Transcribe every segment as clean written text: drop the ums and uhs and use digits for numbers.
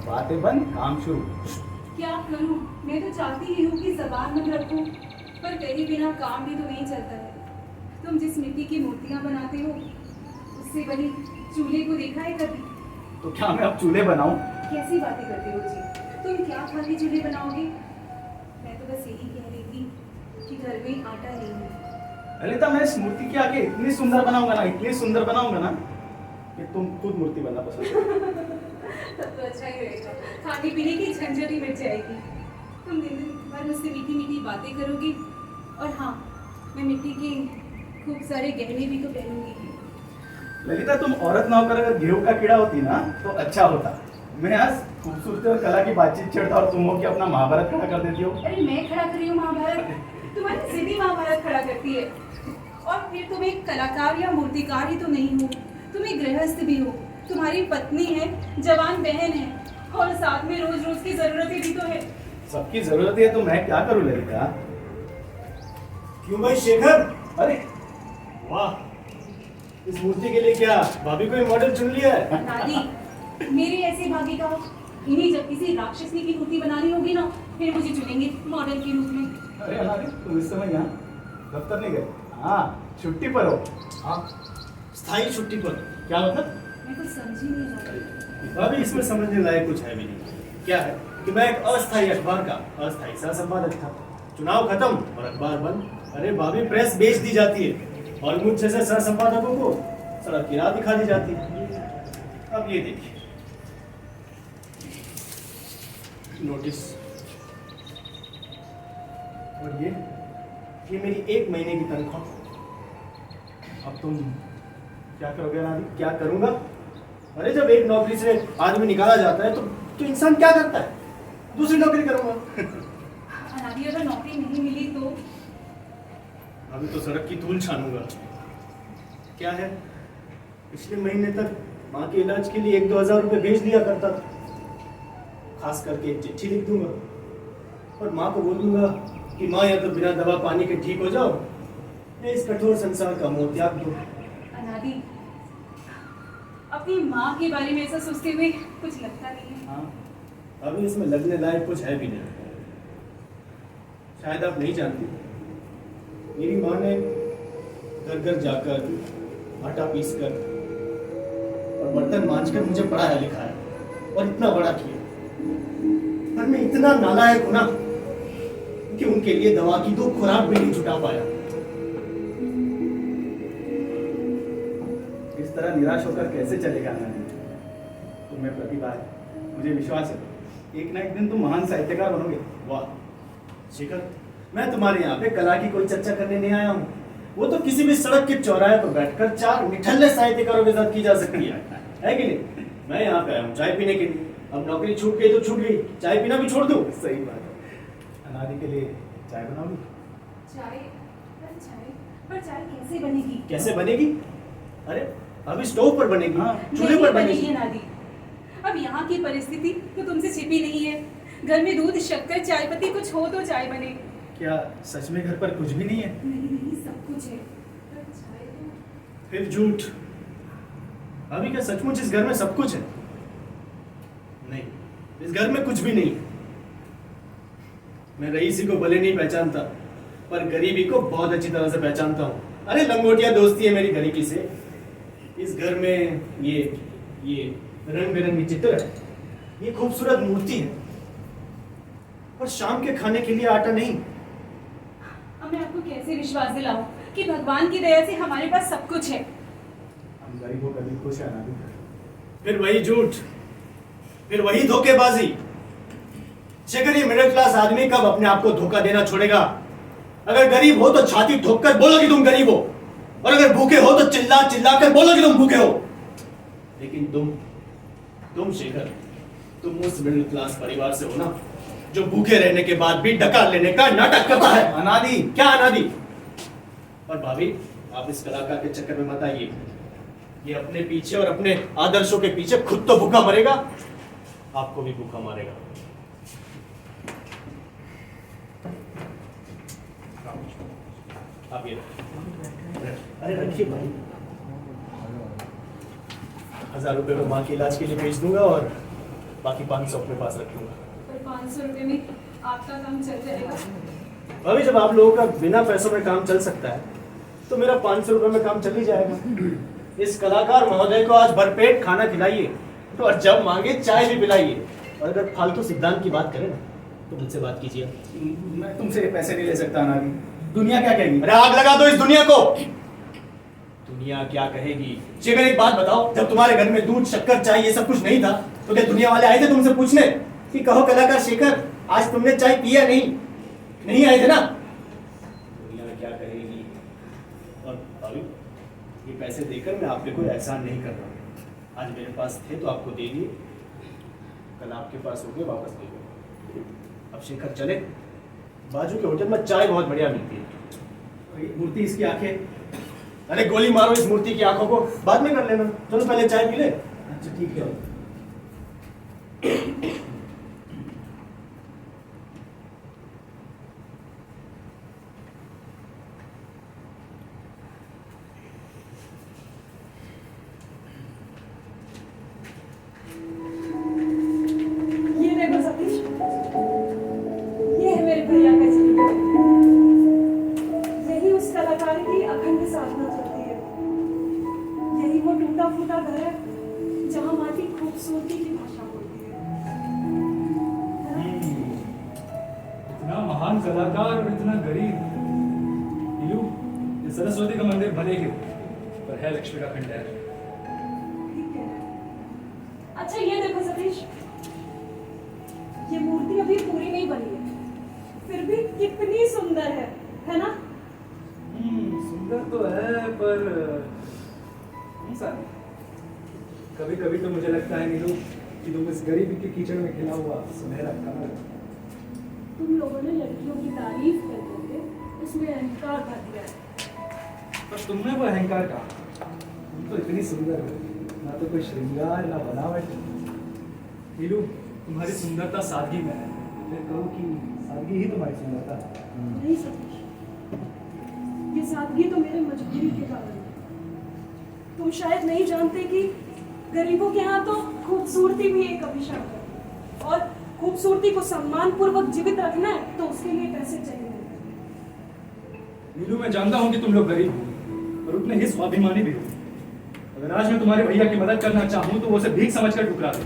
बातें बंद, काम शुरू। क्या करूं? मैं तो चाहती ही हूँ कि जबान मत रखूं, पर कहीं बिना काम भी तो नहीं चलता है। तुम जिस मिट्टी की मूर्तियां बनाते हो, उससे बनी चूल्हे को देखा है कभी? तो क्या मैं अब चूल्हे बनाऊं? कैसी बातें करते हो जी? तुम क्या खा के चूल्हे बनाओगे? मैं तो बस यही कह रही थी कि घर में आटा नहीं है। ललिता, मैं इस मूर्ति के आगे इतनी सुंदर बनाऊंगा ना, इतनी सुंदर बनाऊंगा ना कि तुम खुद मूर्ति बनना पसंद करोगे। तब तो अच्छा ही रहेगा, खाने पीने की झंझट ही मिट जाएगी। तुम दिन भर मुझसे मीठी मीठी बातें करोगी, और हाँ, मैं मिट्टी के खूब सारे गहने भी तो पहनूंगी। ललिता, तुम औरत ना होकर अगर गेहूं का कीड़ा होती ना तो अच्छा होता। मैं आज खूबसूरती और कला की बातचीत छेड़ता और तुम हो कि अपना महाभारत खड़ा कर देती हो। अरे मैं खड़ा कर रही हूँ महाभारत? तुम्हारी जिद ही महाभारत खड़ा करती है। और फिर तुम एक कलाकार या मूर्तिकार ही तो नहीं हो, तुम एक गृहस्थ भी हो। तुम्हारी पत्नी है, जवान बहन है, और साथ में रोज रोज की जरूरतें भी तो है। सबकी जरूरत है तो मैं क्या करूं ललिता? क्यों भाई शेखर? अरे वाह, इस मूर्ति के लिए क्या भाभी को ही मॉडल चुन लिया है? दादी, मेरी ऐसी भागी का इन्हीं जब किसी राक्षसनी की मूर्ति बनानी होगी ना, फिर मुझे चुनेंगे मॉडल के रूप में। अरे अनारी, तुम इस समय यहाँ दफ्तर नहीं गए? हाँ, छुट्टी पर हो। हाँ, स्थायी छुट्टी पर। क्या मतलब? मैं कुछ समझ ही नहीं रही। भाभी, इसमें समझने लायक कुछ है भी नहीं। क्या है कि मैं एक अस्थायी अखबार का अस्थायी सह संपादक था। चुनाव खत्म और अखबार बंद। अरे भाभी, प्रेस बेच दी जाती है और मुझ जैसे सह संपादकों को सड़क की राह दिखा दी जाती है। अब ये देखिए नोटिस, और ये मेरी 1 महीने की तनख्वाह। अब तुम क्या करोगे अनारी? क्या करूंगा? अरे जब एक नौकरी से आदमी निकाला जाता है तो इंसान क्या करता है? दूसरी नौकरी करूंगा। अनादि, अगर नौकरी नहीं मिली तो? अभी तो सड़क की धूल छानूंगा। क्या है, पिछले महीने तक माँ के इलाज के लिए 1-2 हजार रुपए भेज दिया करता था। खास करके एक चिट्ठी लिख दूंगा और माँ को बोल दूंगा कि माँ, या तो बिना दवा पानी के ठीक हो जाओ, या इस कठोर संसार का मोह त्याग दो। अनादि, अपनी माँ के बारे में ऐसा सोचते हुए कुछ लगता नहीं है। हाँ, अभी इसमें लगने लायक कुछ है भी नहीं। शायद आप नहीं जानती, मेरी माँ ने घर घर जाकर आटा पीस कर और बर्तन मांजकर मुझे पढ़ाया लिखाया और इतना बड़ा किया। पर मैं इतना नालायक हूं ना कि उनके लिए दवा की 2 खुराक भी नहीं जुटा पाया। इस तरह निराश होकर कैसे चलेगा अनारी? तुम्हें प्रतिभा है, मुझे विश्वास है, एक ना एक दिन तुम महान साहित्यकार बनोगे। वाह शिखर, मैं तुम्हारे यहाँ पे कला की कोई चर्चा करने नहीं आया हूँ। वो तो किसी भी सड़क के चौराहे पर बैठकर 4 निठल्ले साहित्यकारों के साथ की जा सकती है कि नहीं? मैं यहाँ पे आया हूँ चाय पीने के लिए। अब नौकरी छूट गई तो छूट गई, चाय पीना भी छोड़ दूँ? सही बात है। अनारी के लिए चाय बनाओगी? चाय? पर चाय कैसे बनेगी? कैसे बनेगी? अरे अभी स्टोव पर बनेगी, हाँ, चूल्हे पर बनेगी। अनादि, अब यहाँ की परिस्थिति तो तुमसे छिपी नहीं है। घर में दूध, शक्कर, चाय पत्ती कुछ हो तो चाय बने। क्या सच में घर पर कुछ भी नहीं है? नहीं, सब कुछ है, पर चाय तो... फिर झूठ। अभी क्या सचमुच इस घर में सब कुछ है? नहीं, इस घर में कुछ भी नहीं है। मैं रईसी को भले नहीं पहचानता, पर गरीबी को बहुत अच्छी तरह से पहचानता हूँ। अरे लंगोटिया दोस्ती है मेरी गरीबी से। इस घर में ये रंग बिरंगी चित्र है, ये खूबसूरत मूर्ति है, पर शाम के खाने के लिए आटा नहीं। अब मैं आपको कैसे विश्वास दिलाऊं कि भगवान की दया से हमारे पास सब कुछ है? हम गरीबों का भी खुश है अनारी। फिर वही झूठ, फिर वही धोखेबाजी। शेखर, ये मिडिल क्लास आदमी कब अपने आप को धोखा देना छोड़ेगा? अगर गरीब हो तो छाती ठोककर बोलो कि तुम गरीब हो, और अगर भूखे हो तो चिल्ला चिल्ला कर बोलो कि तुम भूखे हो। लेकिन तुम शेखर, तुम उस मिडिल क्लास परिवार से हो ना, जो भूखे रहने के बाद भी डकार लेने का नाटक करता है। अनादि! क्या अनादि? और भाभी, आप इस कलाकार के चक्कर में मत आइए। ये अपने पीछे और अपने आदर्शों के पीछे खुद तो भूखा मरेगा, आपको भी भूखा मारेगा। आप ये अरे रखिए भाई, 1000 रुपए में माँ के इलाज के लिए भेज दूंगा और बाकी 500 अपने पास रखूंगा। पर 500 रुपये में आपका काम चल जाएगा? अभी जब आप लोगों का बिना पैसों में काम चल सकता है तो मेरा 500 रुपये में काम चल ही जाएगा। इस कलाकार महोदय को आज भरपेट खाना खिलाइए और जब मांगे चाय भी पिलाइए। और अगर फालतू सिद्धांत की बात करें ना तो मुझसे बात कीजिए। मैं तुमसे पैसे नहीं ले सकता अनादि। दुनिया क्या कहेगी? अरे आग लगा दो इस दुनिया को। दुनिया क्या कहेगी? शेखर एक बात बताओ, जब तुम्हारे घर में दूध शक्कर चाय ये सब कुछ नहीं था तो क्या दुनिया वाले आए थे तुमसे पूछने कि कहो कलाकार शेखर आज तुमने चाय पिया? नहीं आए थे ना। दुनिया क्या कहेगी? और अभी ये पैसे देकर मैं आप पे कोई एहसान नहीं कर रहा। आज मेरे पास थे तो आपको दे दिए, कल आपके पास हो गए वापस दे दो। अब शेखर चले, बाजू के होटल में चाय बहुत बढ़िया मिलती है। मूर्ति, इसकी आंखें। अरे गोली मारो इस मूर्ति की आंखों को, बाद में कर लेना। चलो पहले चाय पी ले। अच्छा ठीक है। ये देखो सतीश, ये है मेरे भैया का जीवन। यही उस कलाकार की अखंड साधना चलती है। यही वो टूटा फूटा घर है जहाँ माटी खूबसूरती की भाषा बोलती है। इतना महान कलाकार और इतना गरीब। नीलू, ये सरस्वती का मंदिर भले ही हो, पर है लक्ष्मी का खंडहर। ठीक है। अच्छा ये देखो सतीश, ये मूर्ति अभी पूरी नहीं बनी है, फिर भी कितनी सुंदर है ना? सुंदर तो है पर ऐसा नहीं। कभी कभी तो मुझे लगता है नीलू कि तुम इस गरीबी के कीचड़ में खिला हुआ सुनहरा कमल। तुम लोगों ने लड़कियों की तारीफ कर करके उसमें अहंकार भर दिया है। पर तुमने वो अहंकार कहा? तुम तो इतनी सुंदर हो, ना तो कोई श्रृंगार ना बनावट। नीलू, तुम्हारी सुंदरता सादगी में है। मैं कहूँ कि सादगी ही तुम्हारी सुंदरता है। नहीं सतीश, ये सादगी तो मेरे मजबूरी के कारण है। तुम शायद नहीं जानते कि गरीबों के यहाँ तो खूबसूरती भी एक अभिशाप है, और खूबसूरती को सम्मान पूर्वक जीवित रखना है तो उसके लिए पैसे चाहिए। नीलू, मैं जानता हूँ कि तुम लोग गरीब हो और उतने ही स्वाभिमानी भी हो। अगर आज मैं तुम्हारे भैया की मदद करना चाहूँ तो वो उसे भीख समझकर ठुकरा दूँ।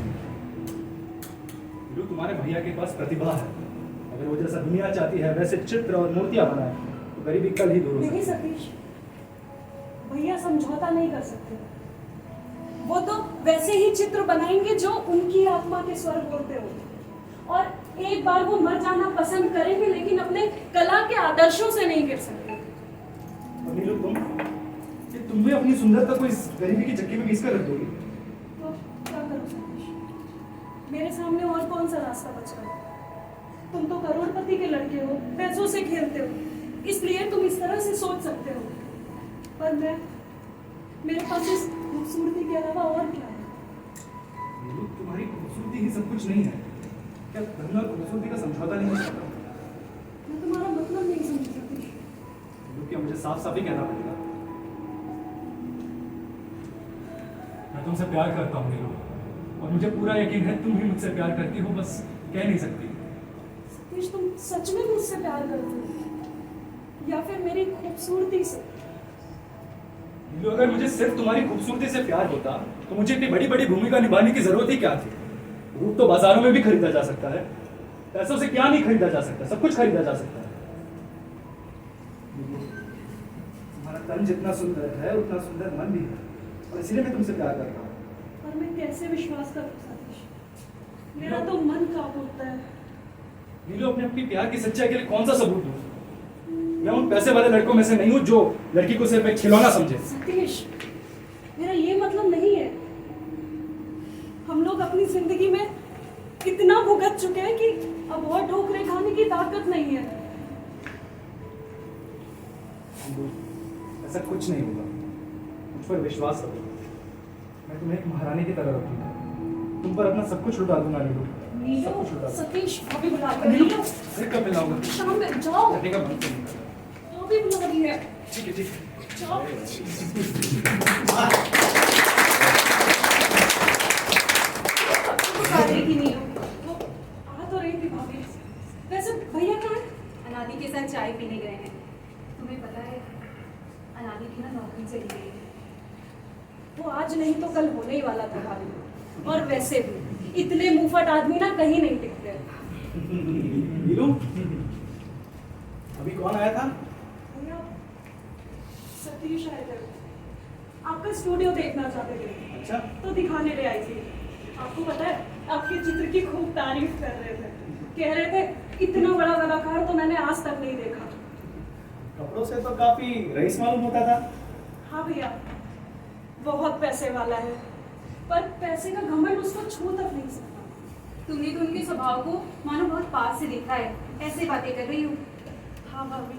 नीलू, तुम्हारे भैया के पास प्रतिभा है। अगर वो जैसा दुनिया चाहती है वैसे चित्र और मूर्तियां बनाए तो गरीबी कल ही दूर हो नहीं सकती है। सतीश, भैया समझौता नहीं कर सकते। वो तो वैसे ही चित्र बनाएंगे जो उनकी आत्मा के स्वर बोलते हो, और एक बार वो मर जाना पसंद करेंगे लेकिन अपने कला के आदर्शों से नहीं गिर सकते। और नीलू, तुम भी अपनी सुंदरता को इस गरीबी की चक्की में घिस कर रख दोगी। तो क्या करूं सतीश, मेरे सामने और कौन सा रास्ता बच रहा है? तुम तो करोड़पति के लड़के हो, पैसों से खेलते हो, इसलिए तुम इस तरह से सोच सकते हो। पर मेरे पास इस खूबसूरती के अलावा और क्या है? नीलू, तुम्हारी खूबसूरती ही सब कुछ नहीं है। क्या धन और खूबसूरती का समझौता नहीं कर सकता? मैं तुम्हारा मतलब नहीं समझ सकती। नीलू, क्या मुझे साफ साफ ही कहना पड़ेगा? मैं तुमसे प्यार करता हूँ नीलू, और मुझे पूरा यकीन है तुम भी मुझसे प्यार करती हो, बस कह नहीं सकती। सतीश, तुम सच में मुझसे प्यार करते हो या फिर मेरी खूबसूरती से? नीलू, अगर मुझे सिर्फ तुम्हारी खूबसूरती से प्यार होता तो मुझे इतनी बड़ी बड़ी भूमिका निभाने की जरूरत ही क्या थी? रूप तो बाजारों में भी खरीदा जा सकता है, पैसों से क्या नहीं खरीदा जा सकता? सब कुछ खरीदा जा सकता है। नीलू, तुम्हारा तन जितना सुंदर है उतना सुंदर मन भी है, और इसीलिए मैं तुमसे प्यार करता हूँ। पर मैं कैसे विश्वास करूं सतीश? मेरा तो मन कांप उठता है। नीलू, अपने प्यार की सच्चाई के लिए कौन सा सबूत दूं? मैं उन पैसे वाले लड़कों में से नहीं हूं जो लड़की को सिर्फ एक खिलौना समझे। सतीश, मेरा ये मतलब नहीं है। हम लोग अपनी जिंदगी में इतना भुगत चुके हैं कि अब और ठोकरें खाने की ताकत नहीं है। नीलू, ऐसा कुछ नहीं होगा, मुझ पर विश्वास रखो। मैं तुम्हें एक महारानी की तरह रखूंगा, तुम पर अपना सब कुछ लुटा दूंगा नीलू, सब कुछ लुटा दूंगा। सतीश, अभी बुला रही है। नीलू, फिर कब मिलाऊंगा? शाम में जाओ। करने का मन तो नहीं कर रहा। अभी बुला रही है। ठीक है, ठीक है। जाओ। बुला रही कि नहीं? अनादि के साथ चाय पीने गए हैं। तुम्हें पता है अनादि की ना नौकरी चली गई है। वो आज नहीं तो कल होने ही वाला था भाभी। और वैसे भी इतने मुंहफट आदमी ना कहीं नहीं टिकते। नीलू, अभी कौन आया था? सतीश आए थे, आपका स्टूडियो देखना चाहते थे अच्छा, तो दिखाने ले आई थी। आपको पता है आपके चित्र की खूब तारीफ कर रहे थे, कह रहे थे इतना बड़ा कलाकार तो मैंने आज तक नहीं देखा। कपड़ों से तो काफी रईस मालूम होता था। हाँ भैया, बहुत पैसे वाला है, पर पैसे का घमंड उसको छू तक नहीं सकता। तुमने तो उनके स्वभाव को मानो बहुत पास से देखा है, ऐसे बातें कर रही हूँ। हाँ भाभी,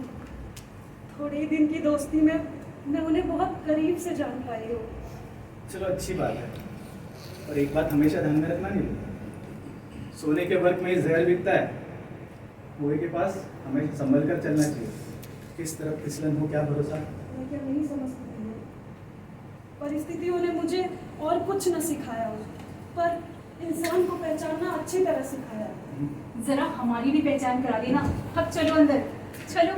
थोड़े ही दिन की दोस्ती में मैं उन्हें बहुत करीब से जान पाई हूँ। चलो अच्छी बात है, और एक बात हमेशा ध्यान में रखना नीलू, सोने के वर्क में जहर बिकता है। कुएं के पास हमेशा संभल कर चलना चाहिए। किस तरफ फिसलन हो क्या भरोसा। मैं क्या नहीं समझ सकती हूँ। परिस्थितियों ने मुझे और कुछ न सिखाया हो, पर इंसान को पहचानना अच्छी तरह सिखाया। जरा हमारी भी पहचान करा देना। अब चलो अंदर, चलो।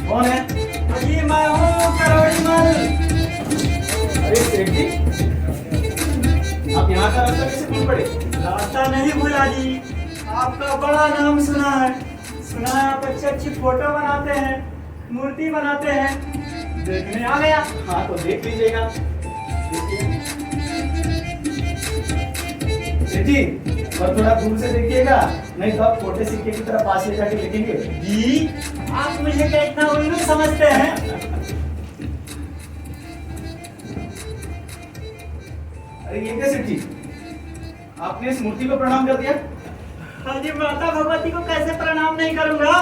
कौन है? जी मैं हूँ करोड़ी मल। अरे सेठ जी, आप यहाँ का रास्ता कैसे भूल पड़े? रास्ता नहीं भूला जी, आपका बड़ा नाम सुना है। सुना है आप अच्छी अच्छी फोटो बनाते हैं, मूर्ति बनाते हैं, देखने आ गया। हाँ तो देख लीजिएगा। देखिए सेठ जी, और थोड़ा दूर से देखिएगा, नहीं तो आप छोटे सिक्के की तरह पास ले जाके देखेंगे। जी आप मुझे क्या इतना उल्लू समझते हैं? अरे ये क्या सेठ जी, आपने इस मूर्ति को प्रणाम कर दिया? हाँ जी, माता भगवती को कैसे प्रणाम नहीं करूंगा?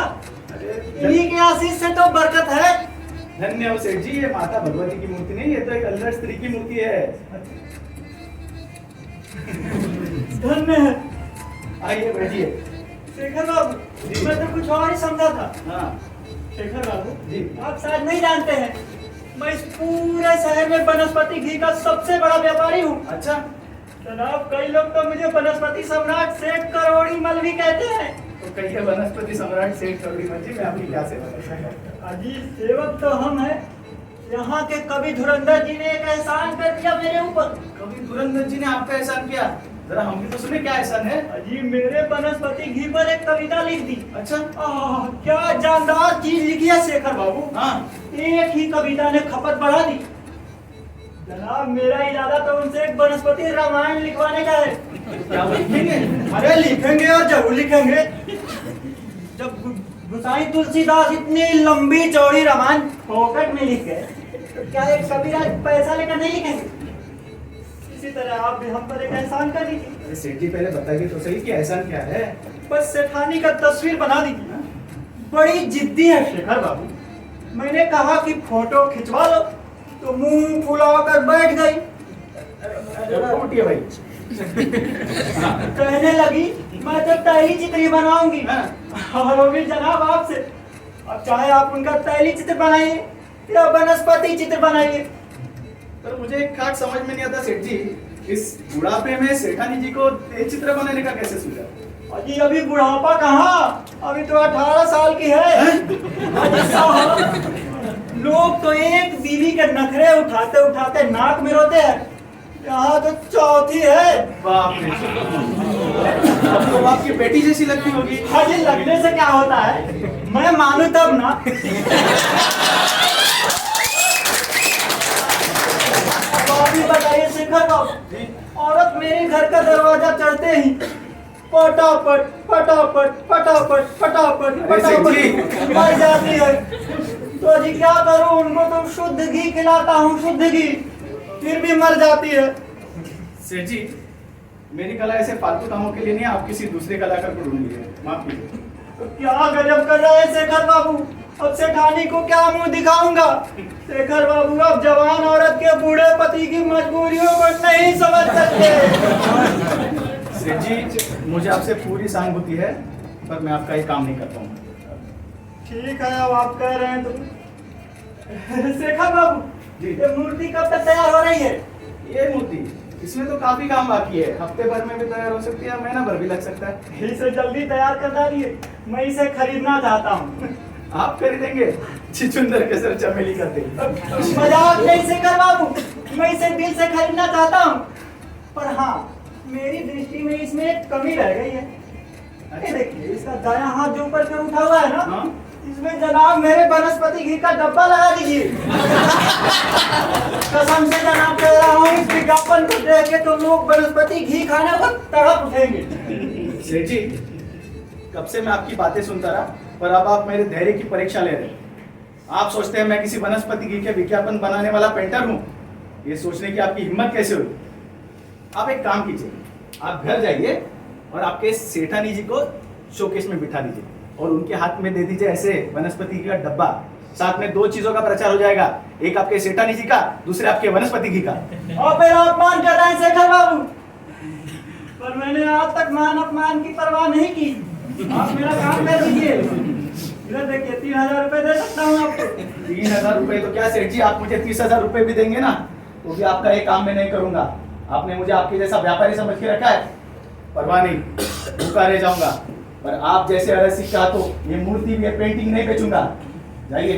अरे इन्हीं के आशीष से तो बरकत है। धन्य हो सेठ जी, ये माता भगवती की मूर्ति नहीं, ये तो एक अल्लड़ स्त्री की मूर्ति है। धन्य है। आइए बैठिए। शेखर बाबू, मैं तो कुछ और ही समझा था। हाँ शेखर बाबू जी, आप शायद नहीं जानते हैं, मैं इस पूरे शहर में वनस्पति घी का सबसे बड़ा व्यापारी हूँ। अच्छा। जनाब कई लोग तो मुझे वनस्पति सम्राट सेठ करोड़ी मल भी कहते हैं। तो कहिए वनस्पति सम्राट सेठ करोड़ीमल जी, मैं आपकी क्या सेवा कर सकता हूँ? अजी सेवक तो हम हैं। यहाँ के कवि धुरंधर जी ने एक एहसान कर दिया मेरे ऊपर। कवि धुरंधर जी ने आपका एहसान किया? जरा हम भी तो सुने क्या एहसान है। अजी मेरे वनस्पति घी पर एक कविता लिख दी। अच्छा। क्या जानदार चीज लिखी है शेखर बाबू। हाँ एक ही कविता ने खपत बढ़ा दी। जनाब मेरा इरादा तो उनसे एक वनस्पति रामायण लिखवाने का है। क्या वो लिखेंगे? अरे लिखेंगे और जरूर लिखेंगे। जब गुसाई तुलसीदास इतनी लंबी चौड़ी रामायण फोकट में लिख गए, तो क्या एक कबीरा पैसा लेकर नहीं लिखेंगे? इसी तरह आप भी हम पर एक एहसान कर दीजिए। अरे सेठ जी पहले बताइए तो सही कि एहसान क्या है। बस सेठानी का तस्वीर बना दीजिए। बड़ी जिद्दी है शेखर बाबू। मैंने कहा कि फोटो खिंचवा लो तो मुंह फुलाकर बैठ गई। उठिए भाई। कहने लगी मैं तो तैली चित्र ही बनवाऊंगी। हाँ। और वो भी जनाब आपसे। अब चाहे आप उनका तैली चित्र बनाइए या वनस्पति चित्र बनाइए। पर मुझे एक खास समझ में नहीं आता सेठ जी, इस बुढ़ापे में सेठानी जी को तेज चित्र बनाने का कैसे सूझा? अजी अभी बुढ़ापा कहाँ, अभी तो 18 साल की है। अजी साहब, लोग तो एक बीवी के नखरे उठाते उठाते नाक में रोते हैं, यहाँ तो चौथी है। बाप रे। अब तो आपकी बेटी जैसी लगती होगी। अजी लगने से क्या होता है, मैं मानू तब ना। अब आप ही बताइए शेखर बाबू, औरत मेरे घर का दरवाजा चढ़ते ही फटाफट फटाफट फटाफट फटाफट फटाफट मर जाती है। तो जी क्या करूं, उनको तो शुद्ध घी खिलाता हूँ, शुद्ध घी, फिर भी मर जाती है। सेठ जी, मेरी कला ऐसे फालतू कामों के लिए नहीं, आप किसी दूसरे कलाकार को ढूंढ लीजिए। माफ कीजिए। तो क्या गजब कर रहे हैं शेखर बाबू, अब सेठानी को क्या मुंह दिखाऊंगा? शेखर बाबू अब जवान औरत के बूढ़े पति की मजबूरियों को नहीं समझ सकते। सेठ जी, मुझे आपसे पूरी सहानुभूति है, पर मैं आपका ये काम नहीं कर पाऊंगा। ठीक है, अब आप कह रहे हैं तो। शेखर बाबू जी। ये मूर्ति कब तक तैयार हो रही है? ये मूर्ति, इसमें तो काफी काम बाकी है। हफ्ते भर में भी तैयार हो सकती है, महीना भर भी लग सकता है। इसे जल्दी तैयार कर डालिए, मैं इसे खरीदना चाहता हूँ। आप खरीदेंगे? चिचुंदर के सर चमेली का तेल। मजाक नहीं शेखर बाबू, मैं इसे दिल से खरीदना चाहता हूँ। पर हाँ, मेरी दृष्टि में इसमें एक कमी रह गई है। ये देखिए, इसका दायां हाथ जो ऊपर से उठा हुआ है ना, हाँ? इसमें जनाब मेरे वनस्पति घी का डब्बा लगा दीजिए। कसम से जनाब कह रहा हूँ, इस विज्ञापन को देख के तो लोग वनस्पति घी खाने को तड़प उठेंगे। सेठ जी, कब से मैं आपकी बातें सुनता रहा, पर अब आप मेरे धैर्य की परीक्षा ले रहे हैं। आप सोचते हैं मैं किसी वनस्पति घी के विज्ञापन बनाने वाला पेंटर हूँ? ये सोचने की आपकी हिम्मत कैसे हुई? आप एक काम कीजिए, आप घर जाइए और आपके सेठानी जी को शोकेस में बिठा दीजिए और उनके हाथ में दे दीजिए ऐसे वनस्पति घी का डब्बा। साथ में 2 चीजों का प्रचार हो जाएगा, एक आपके सेठानी जी का, दूसरे आपके वनस्पति घी का। और मेरा अपमान कर रहे हैं शेखर बाबू, पर मैंने आज तक मान अपमान की परवाह नहीं की। आप मेरा काम कर दीजिए। इधर देखिए, 3000 रुपए दे सकता हूँ आपको। 3000 रुपए तो क्या सेठ जी, आप मुझे 30,000 रुपए भी देंगे ना तो भी आपका ये काम मैं नहीं करूंगा। आपने मुझे आपके जैसा व्यापारी समझ के रखा है, परवाह नहीं, भूखा रह जाऊंगा। पर आप जैसे अरसी का तो ये मूर्ति भी, ये पेंटिंग नहीं बेचूंगा। जाइए,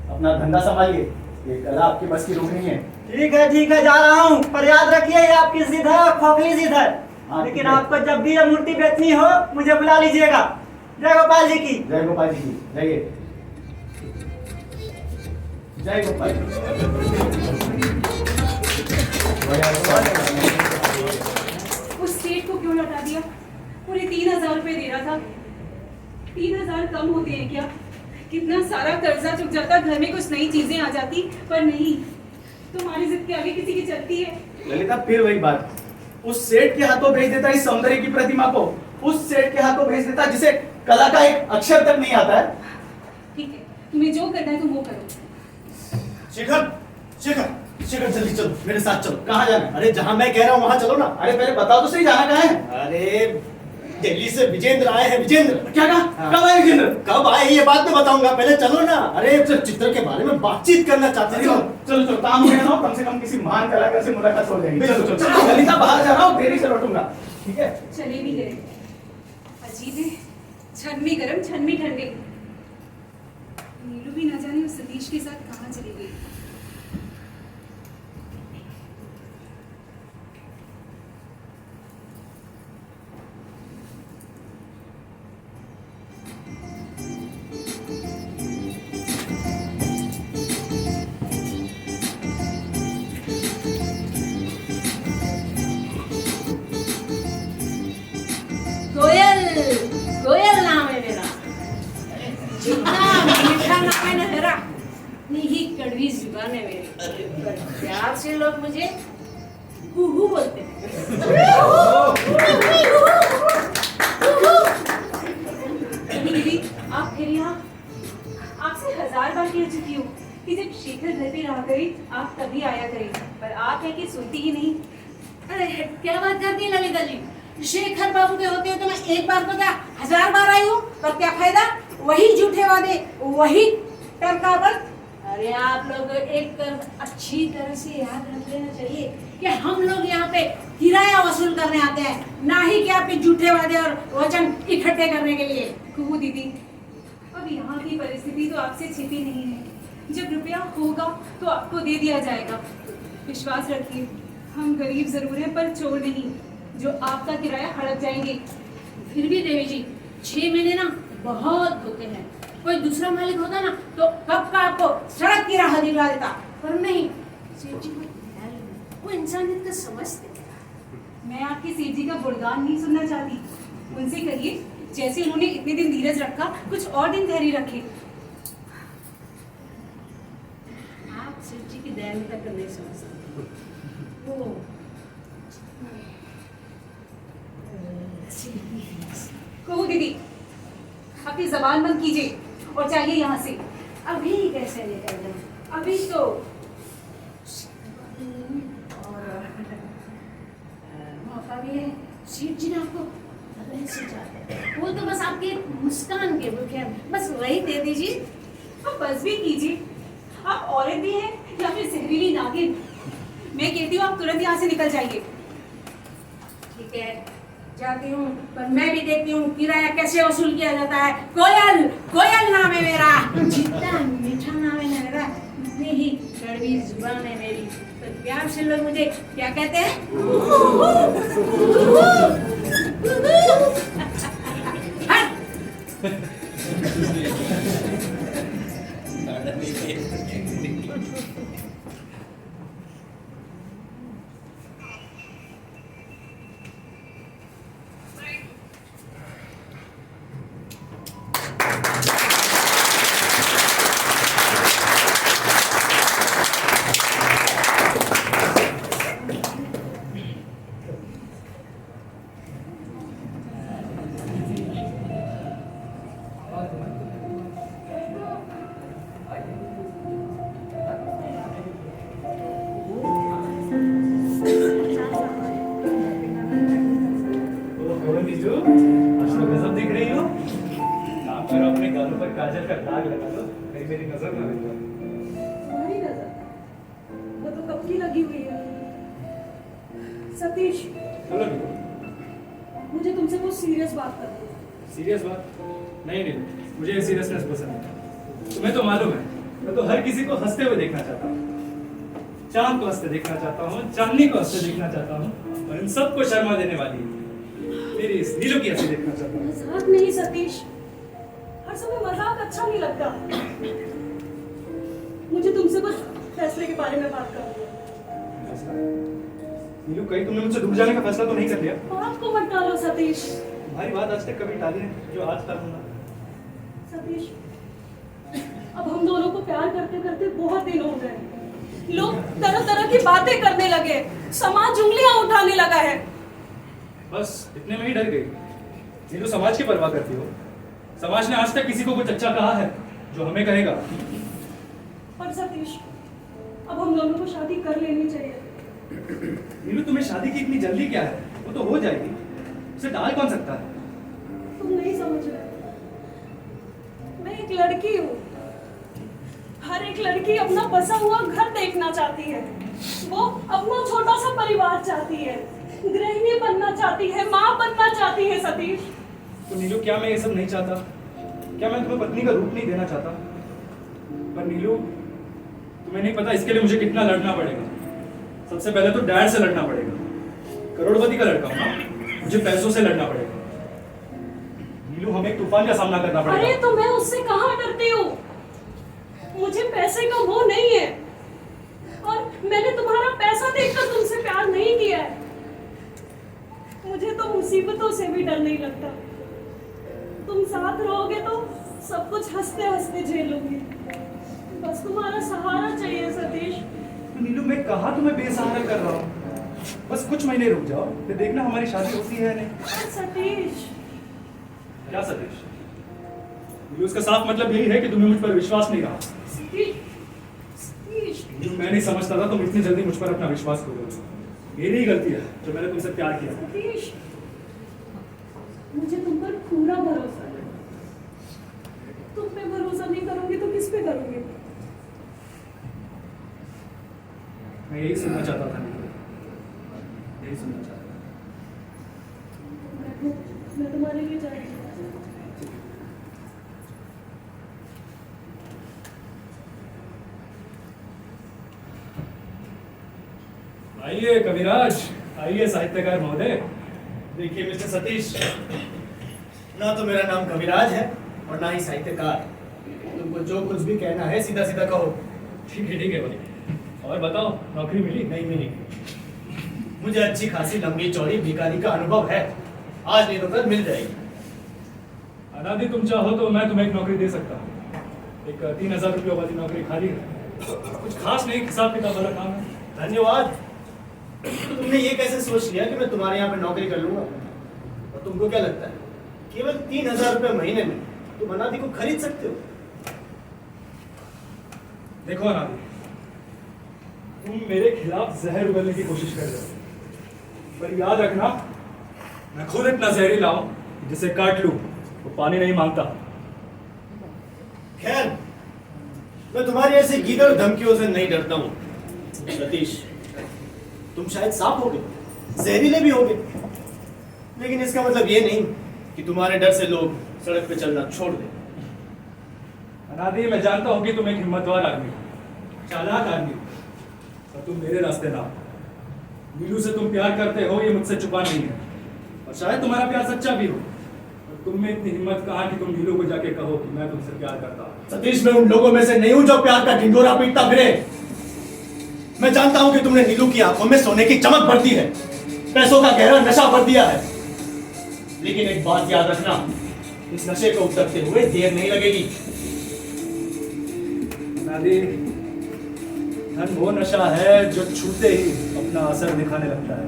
अपना धंधा संभालिए, ये कला आपके बस की रोक नहीं है। ठीक है, जा रहा हूँ। पर याद रखिए, ये आपकी जिद है और खोखली जिद है। हाँ, लेकिन ठीक है। आपको जब भी ये मूर्ति बेचनी हो, मुझे बुला लीजिएगा। जय गोपाल जी की। जय गोपाल जी की। जाइए, जय गोपाल जी। उस सेठ को क्यों लौटा दिया? पूरे 3000 रुपए दे रहा था। 3000 कम होते हैं क्या? कितना सारा कर्जा चुक जाता, घर में कुछ नई चीजें आ जाती, पर नहीं, तुम्हारी जिद के आगे किसी की चलती है। ललिता, फिर वही बात, उस सेठ के हाथों भेज देता इस सौंदर्य की प्रतिमा को, उस सेठ के हाथों भेज देता जिसे कला का एक अक्षर तक नहीं आता है। ठीक है, तुम्हें जो करना है तुम वो करो। शेखर, शेखर, शेखर, जल्दी चलो, मेरे साथ चलो। कहाँ जाना है? अरे जहाँ मैं कह रहा हूँ वहाँ चलो ना। अरे पहले बताओ तो सही, जाना कहाँ है? अरे दिल्ली से विजेंद्र आए हैं। विजेंद्र क्या कहा? हाँ। कब आए विजेंद्र? कब आए ये बात में बताऊंगा, पहले चलो ना। अरे चित्र के बारे में बातचीत करना चाहते चलो थे। चलो चलो, काम हो गया ना, कम से कम किसी महान कलाकार से मुलाकात हो जाएगी। चलो चलो चलो, ललिता बाहर जा रहा हूँ, देरी से लौटूंगा। ठीक है? चले भी गए। अजीब है, छन भी गरम, छन भी ठंडे। नीलू भी ना जाने उस सतीश के साथ कहाँ चली गई। कोयल, कोयल नाम है मेरा। जितना मीठा नाम है ना मेरा, इतनी ही कड़वी जुबान है मेरी। पर प्यार से लोग मुझे कुहू बोलते हैं। दीदी, आप फिर यहाँ? आपसे 1000 बार कह चुकी हूँ कि जब शेखर घर पे रहा करे आप तभी आया करें, पर आप है कि सुनती ही नहीं। अरे क्या बात करती है ललिता जी? शेखर बाबू के होते हुए तो मैं एक बार तो क्या 1000 बार आई हूँ, पर क्या फायदा? वही झूठे वादे, वही टरकावट। अरे आप लोग एक अच्छी तरह से याद रख लेना चाहिए कि हम लोग यहाँ पे किराया वसूल करने आते हैं, ना ही कि आपके झूठे वादे और वचन इकट्ठे करने के लिए। कहूँ दीदी, अब यहाँ की परिस्थिति तो आपसे छिपी नहीं है। जब रुपया होगा तो आपको दे दिया जाएगा। विश्वास रखिए, हम गरीब जरूर हैं पर चोर नहीं, जो आपका किराया हड़प जाएंगे। फिर भी देवी जी 6 महीने ना बहुत होते हैं। कोई दूसरा मालिक होता ना तो कब का आपको सड़क की राह दिखला देता, पर नहीं, सेठ जी वो इंसानियत का समझते। मैं आपकी सेठ जी का गुणगान नहीं सुनना चाहती। उनसे कहिए जैसे उन्होंने इतने दिन धीरज रखा, कुछ और दिन धैर्य रखे। आप सेठ जी की दयालुता को नहीं समझ सकते। वो कहूँ दीदी, अपनी जबान बंद कीजिए और चाहिए यहाँ से। अभी कैसे निकल जाऊं? अभी तो और मौका भी है। सेठ जी ने आपको बदलने से चाहते हैं। वो तो बस आपके मुस्कान के भूखे हैं, बस वही दे दीजिए। अब बस भी कीजिए। आप औरत भी हैं या फिर जहरीली नागिन। मैं कहती हूँ आप तुरंत यहाँ से निकल जाइए। ठीक है, जाती हूँ, पर मैं भी देखती हूँ किराया कैसे वसूल किया जाता है। कोयल, कोयल नाम है मेरा। जितना मीठा नाम है मेरा, उतनी ही कड़वी जुबान है मेरी। तो प्यार से लोग मुझे क्या कहते हैं? काजल का दाग लगा दो, कहीं मेरी नजर ना लग जाए। तुम्हारी नजर वो तो कब की लगी हुई है। सतीश, बोलो मुझे तुमसे कुछ सीरियस बात करनी है। सीरियस बात? नहीं नहीं, मुझे ये सीरियसनेस पसंद है। तुम्हें तो मालूम है, मैं तो हर किसी को हंसते हुए देखना चाहता हूँ। चांद को हंसते देखना चाहता हूँ, चांदनी को हंसते देखना चाहता हूँ, और इन सबको शर्मा देने वाली मेरी इस नीलू की हंसी देखना चाहता हूँ। मजाक नहीं सतीश, हर समय मजाक अच्छा नहीं लगता। मुझे तुमसे कुछ फैसले के बारे में बात करनी है। नीलू, कहीं तुमने मुझसे दूर जाने का फैसला तो नहीं कर लिया? बात को मत टालो सतीश। तुम्हारी बात आज तक कभी टाली है जो आज टालूंगा। सतीश, अब हम दोनों को प्यार करते करते बहुत दिन हो गए। लोग तरह तरह की बातें करने लगे, समाज उंगलियां उठाने लगा है। बस इतने में ही डर गई। नीलू, समाज की परवाह करती हो? समाज ने आज तक किसी को कुछ अच्छा कहा है जो हमें कहेगा? पर सतीश, अब हम दोनों को शादी कर लेनी चाहिए। नीलू, तुम्हें शादी की इतनी जल्दी क्या है? वो तो हो जाएगी, उसे टाल कौन सकता है? तुम नहीं समझ रहे। मैं एक लड़की हूँ। हर एक लड़की अपना बसा हुआ घर देखना चाहती है। वो अपना छोटा सा परिवार चाहती है, गृहिणी बनना चाहती है, माँ बनना चाहती है। सतीश, तो नीलू, क्या मैं ये सब नहीं चाहता? क्या मैं तुम्हें पत्नी का रूप नहीं देना चाहता? पर नीलू, तुम्हें नहीं पता इसके लिए मुझे कितना लड़ना पड़ेगा। सबसे पहले तो डैड से लड़ना पड़ेगा। करोड़पति का लड़का हूं ना, मुझे पैसों से लड़ना पड़ेगा। नीलू, हमें एक तूफान का सामना करना अरे पड़ेगा। तो मैं उससे कहाँ डरती हूँ। मुझे पैसे का मोह नहीं है, और मैंने तुम्हारा पैसा देखकर तुमसे प्यार नहीं किया है। मुझे तो मुसीबतों से भी डर नहीं लगता। तुम साथ रहोगे तो सब कुछ हंसते हंसते झेलूंगी। बस तुम्हारा सहारा चाहिए सतीश। तो नीलू, मैं कहा तुम्हें बेसहारा कर रहा हूँ। बस कुछ महीने रुक जाओ, फिर देखना हमारी शादी होती है या नहीं। सतीश, क्या सतीश? नीलू, इसका साफ मतलब यही है कि तुम्हें मुझ पर विश्वास नहीं रहा। सतीश, सतीश। नीलू, मैं नहीं समझता था तुम इतनी जल्दी मुझ पर अपना विश्वास खो दोगे। मेरी ही गलती है जो मैंने तुमसे प्यार किया। सतीश, मुझे तुम पर पूरा भरोसा है। तुम पे भरोसा नहीं करूंगी तो किस पे करूंगी? मैं यही सुनना चाहता था नीलू, यही सुनना चाहता था। मैं तुम्हारे लिए जा रही हूँ। आइए कविराज, आइए साहित्यकार महोदय। देखिए मिस्टर सतीश, ना तो मेरा नाम कविराज है और ना ही साहित्यकार। तुमको जो कुछ भी कहना है सीधा सीधा कहो। ठीक है भाई। और बताओ, नौकरी मिली? नहीं मिली। मुझे अच्छी खासी लंबी चौड़ी भिखारी का अनुभव है। आज नहीं तो कल मिल जाएगी। अनादि, तुम चाहो तो मैं तुम्हें एक नौकरी दे सकता हूँ। एक 3000 रुपये वाली नौकरी खाली है। कुछ खास नहीं, हिसाब किताब वाला काम है। धन्यवाद। तो तुमने ये कैसे सोच लिया कि मैं तुम्हारे यहाँ पे नौकरी कर लूंगा? और तुमको क्या लगता है केवल 3000 रुपये महीने में तुम अनादि को खरीद सकते हो? देखो अनादि, तुम मेरे खिलाफ जहर उगलने की कोशिश कर रहे हो, पर याद रखना, मैं खुद इतना जहरीला हूं जिसे काट लूं वो पानी नहीं मांगता। खैर, मैं तुम्हारी ऐसी गीदड़ धमकियों से नहीं डरता हूँ। सतीश, तुम शायद सांप होगे, जहरीले भी होगे, लेकिन इसका मतलब ये नहीं कि तुम्हारे डर से लोग सड़क पे चलना छोड़ दें। अनादि, मैं जानता हूँ कि तुम एक हिम्मतवार आदमी हो, चालाक आदमी हो, और तुम मेरे रास्ते ना आओ। नीलू से तुम प्यार करते हो, ये मुझसे छुपा नहीं है, और शायद तुम्हारा प्यार सच्चा भी हो। और तुम में इतनी हिम्मत कहाँ कि तुम नीलू को जाके कहो कि मैं तुमसे प्यार करता हूँ। सतीश, मैं उन लोगों में से नहीं हूं जो प्यार का ढिंढोरा पीटता फिरे। मैं जानता हूं कि तुमने नीलू की आंखों में सोने की चमक भर दी है, पैसों का गहरा नशा भर दिया है, लेकिन एक बात याद रखना, इस नशे को उतरते हुए देर नहीं लगेगी। अनादि, धन वो नशा है जो छूते ही अपना असर दिखाने लगता है,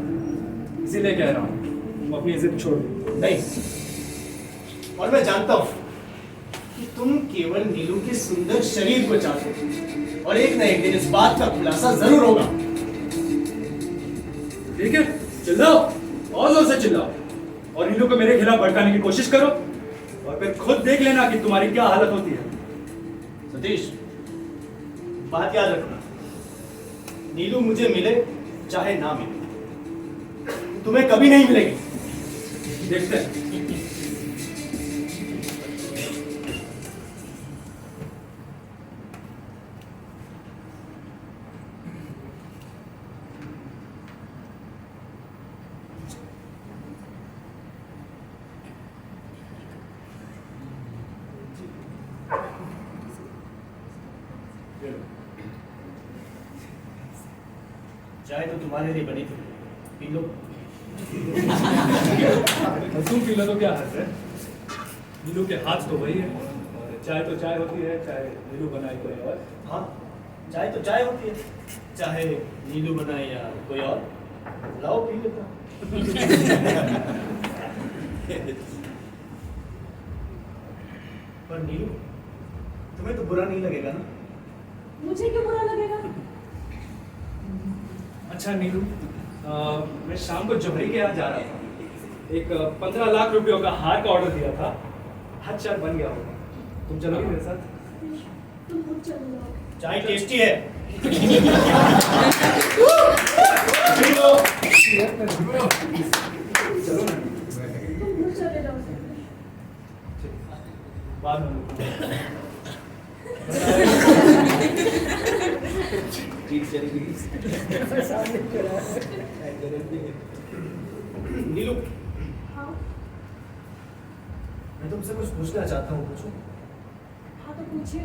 इसीलिए कह रहा हूँ तुम अपनी जिद छोड़ दो। नहीं, और मैं जानता हूं कि तुम केवल नीलू के सुंदर शरीर को चाहते हो, और एक न एक दिन इस बात का खुलासा जरूर होगा। ठीक है, चिल्लाओ, और जोर से चिल्लाओ, और नीलू को मेरे खिलाफ भड़काने की कोशिश करो, और फिर खुद देख लेना कि तुम्हारी क्या हालत होती है। सतीश, बात याद रखना, नीलू मुझे मिले चाहे ना मिले, तुम्हें कभी नहीं मिलेगी। देखते हैं। चाय तो तुम्हारे लिए बनी थी, पी लो। तुम पी लो तो क्या हर्ज है, नीलू के हाथ तो वही है, और चाय तो चाय होती है, चाहे नीलू बनाए कोई और। हाँ, चाय तो चाय होती है, चाहे नीलू बनाए या कोई और। लाओ, पी लेता। पर नीलू, तुम्हें तो बुरा नहीं लगेगा ना? मुझे क्यों बुरा लगेगा? अच्छा नीलू, मैं शाम को जौहरी के यहाँ जा रहा था, एक 15 लाख रुपयों का हार का ऑर्डर दिया था, हाथ शायद बन गया होगा, तुम चलोगे मेरे साथ? तुम खुद चले जाओ। चाय टेस्टी है। P low. चलो ना, तुम खुद चले जाओ। बाद में नीलू, हाँ मैं तुमसे कुछ पूछना चाहता हूँ, पूछूं? हाँ, तो पूछिए।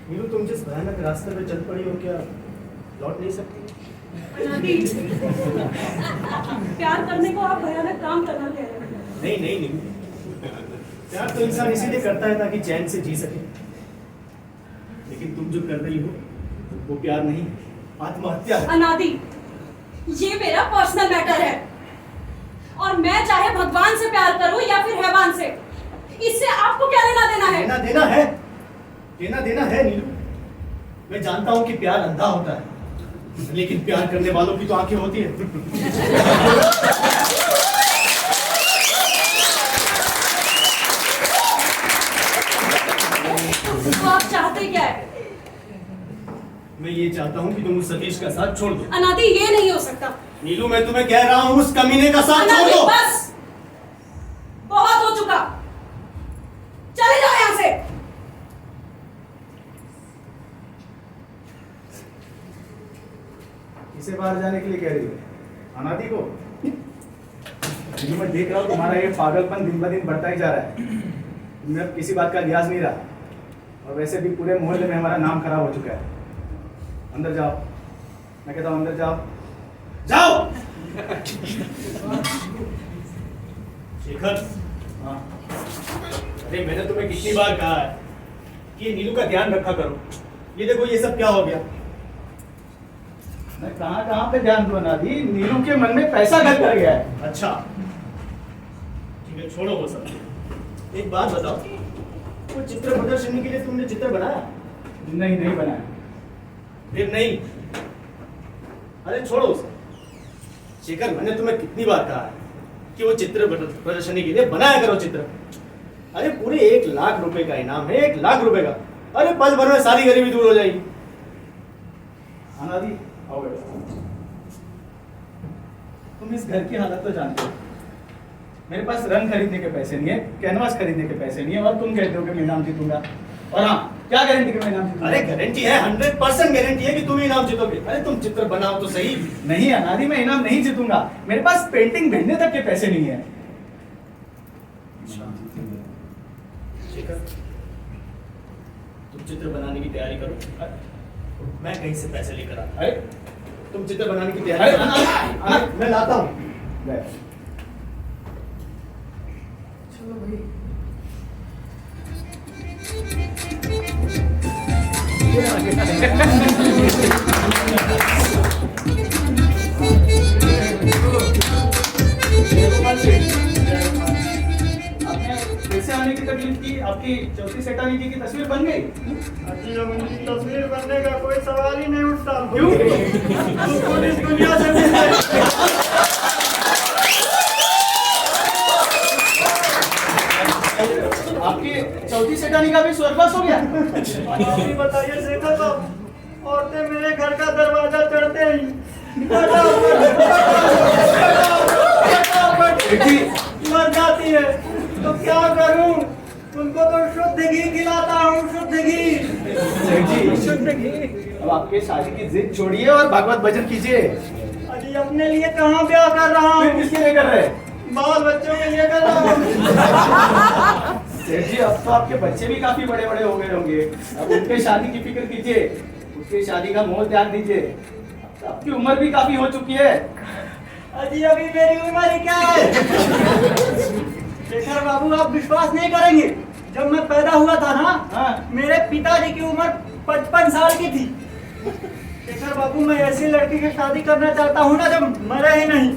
नीलू, तुम जिस भयानक रास्ते पे चल पड़ी हो, क्या लौट नहीं सकती? अनादि, प्यार करने को आप भयानक काम करना कह रहे हैं। नहीं नहीं नीलू, प्यार तो इंसान इसीलिए करता है ताकि चैन से जी सके, लेकिन तुम जो कर रही हो वो प्यार नहीं, आत्महत्या है। अनादि, ये मेरा पर्सनल मैटर है, और मैं चाहे भगवान से प्यार करूं या फिर हैवान से, इससे आपको क्या लेना देना है? देना देना है, देना देना है नीलू। मैं जानता हूं कि प्यार अंधा होता है, लेकिन प्यार करने वालों की तो आंखें होती है। तो आप चाहते क्या है? मैं ये चाहता हूं कि तुम उस सतीश का साथ छोड़ दो। अनादि, ये नहीं हो सकता। नीलू, मैं तुम्हें कह रहा हूं उस कमीने का साथ छोड़ अनादि, दो। बस बहुत हो चुका, चले जाओ यहां से। इसे बाहर जाने के लिए कह रही है अनादि को? मैं देख रहा हूँ तुम्हारा ये पागलपन दिन ब दिन बढ़ता ही जा रहा है, तुम्हें अब किसी बात का लिहाज नहीं रहा, और वैसे भी पूरे मोहल्ले में हमारा नाम खराब हो चुका है। अंदर जाओ, मैं कहता हूँ अंदर जाओ, जाओ। शेखर, हाँ, अरे मैंने तुम्हें कितनी बार कहा है कि ये नीलू का ध्यान रखा करो। ये देखो ये सब क्या हो गया। मैं कहाँ कहाँ पे ध्यान दूँ अनादि, नीलू के मन में पैसा घर कर गया है। अच्छा ठीक है, छोड़ो वो सब। एक बात बताओ, वो चित्र प्रदर्शनी के लिए तुमने चित्र बनाया? नहीं, नहीं बनाया। फिर नहीं, अरे छोड़ो उसे। शेखर, मैंने तुम्हें कितनी बार कहा है कि वो चित्र प्रदर्शनी के लिए बनाया करो चित्र। अरे पूरे 1 लाख रुपए का इनाम है, 1 लाख रुपए का। अरे पल भर में सारी गरीबी दूर हो जाएगी। अनादि आओ बेटा। तुम इस घर की हालत तो जानते हो। मेरे पास रंग खरीदने के पैसे नहीं है, कैनवास खरीदने के पैसे नहीं है, और तुम कहते हो कि मैं इनाम जीतूंगा। और हाँ, क्या गारंटी कि मैं इनाम जीतूंगा? अरे गारंटी है, 100% गारंटी है कि तुम इनाम जीतोगे। अरे तुम चित्र बनाओ तो सही। नहीं अनादि, मैं इनाम नहीं जीतूंगा। मेरे पास पेंटिंग भेजने तक के पैसे नहीं है। शेखर, तुम चित्र बनाने की तैयारी करो, मैं कहीं से पैसे लेकर आता हूं। अरे तुम चित्र बनाने की अरे तैयारी करो। अनादि, मैं लाता हूँ। बैठ। चलो भाई। आपने फिर से आने की तकलीफ की, आपकी चौथी सेठानी जी की तस्वीर बन गई। अजी अब उनकी तस्वीर बनने का कोई सवाल ही नहीं उठता। क्यों? तो इस दुनिया से मिल गए। आपकी चौथी सेठानी का भी स्वर्गवास हो गया। आप ही बताइए शेखर साहब, औरतें मेरे घर का दरवाजा चढ़ते ही मर जाती है, तो क्या करूं? उनको तो शुद्ध घी खिलाता हूँ, शुद्ध घी। शुद्ध घी। अब आपके शादी की जिद छोड़िए और भागवत भजन कीजिए। अजी अपने लिए कहाँ ब्याह कर रहा फिर हूँ, किसके लिए कर रहे हैं? बाल बच्चों के लिए कर रहा हूँ। सेठ जी, अब तो आपके बच्चे भी काफी बड़े बड़े हो गए होंगे। अब उनके शादी की फिक्र कीजिए, उसकी शादी का मोह त्याग दीजिए। अब तो आपकी उम्र भी काफी हो चुकी है। अजी अभी मेरी उम्र ही क्या है? शेखर बाबू, आप विश्वास नहीं करेंगे, जब मैं पैदा हुआ था ना, हाँ। मेरे पिताजी की उम्र 55 साल की थी। शेखर बाबू, मैं ऐसी लड़की की शादी करना चाहता हूँ ना जो मरे ही नहीं।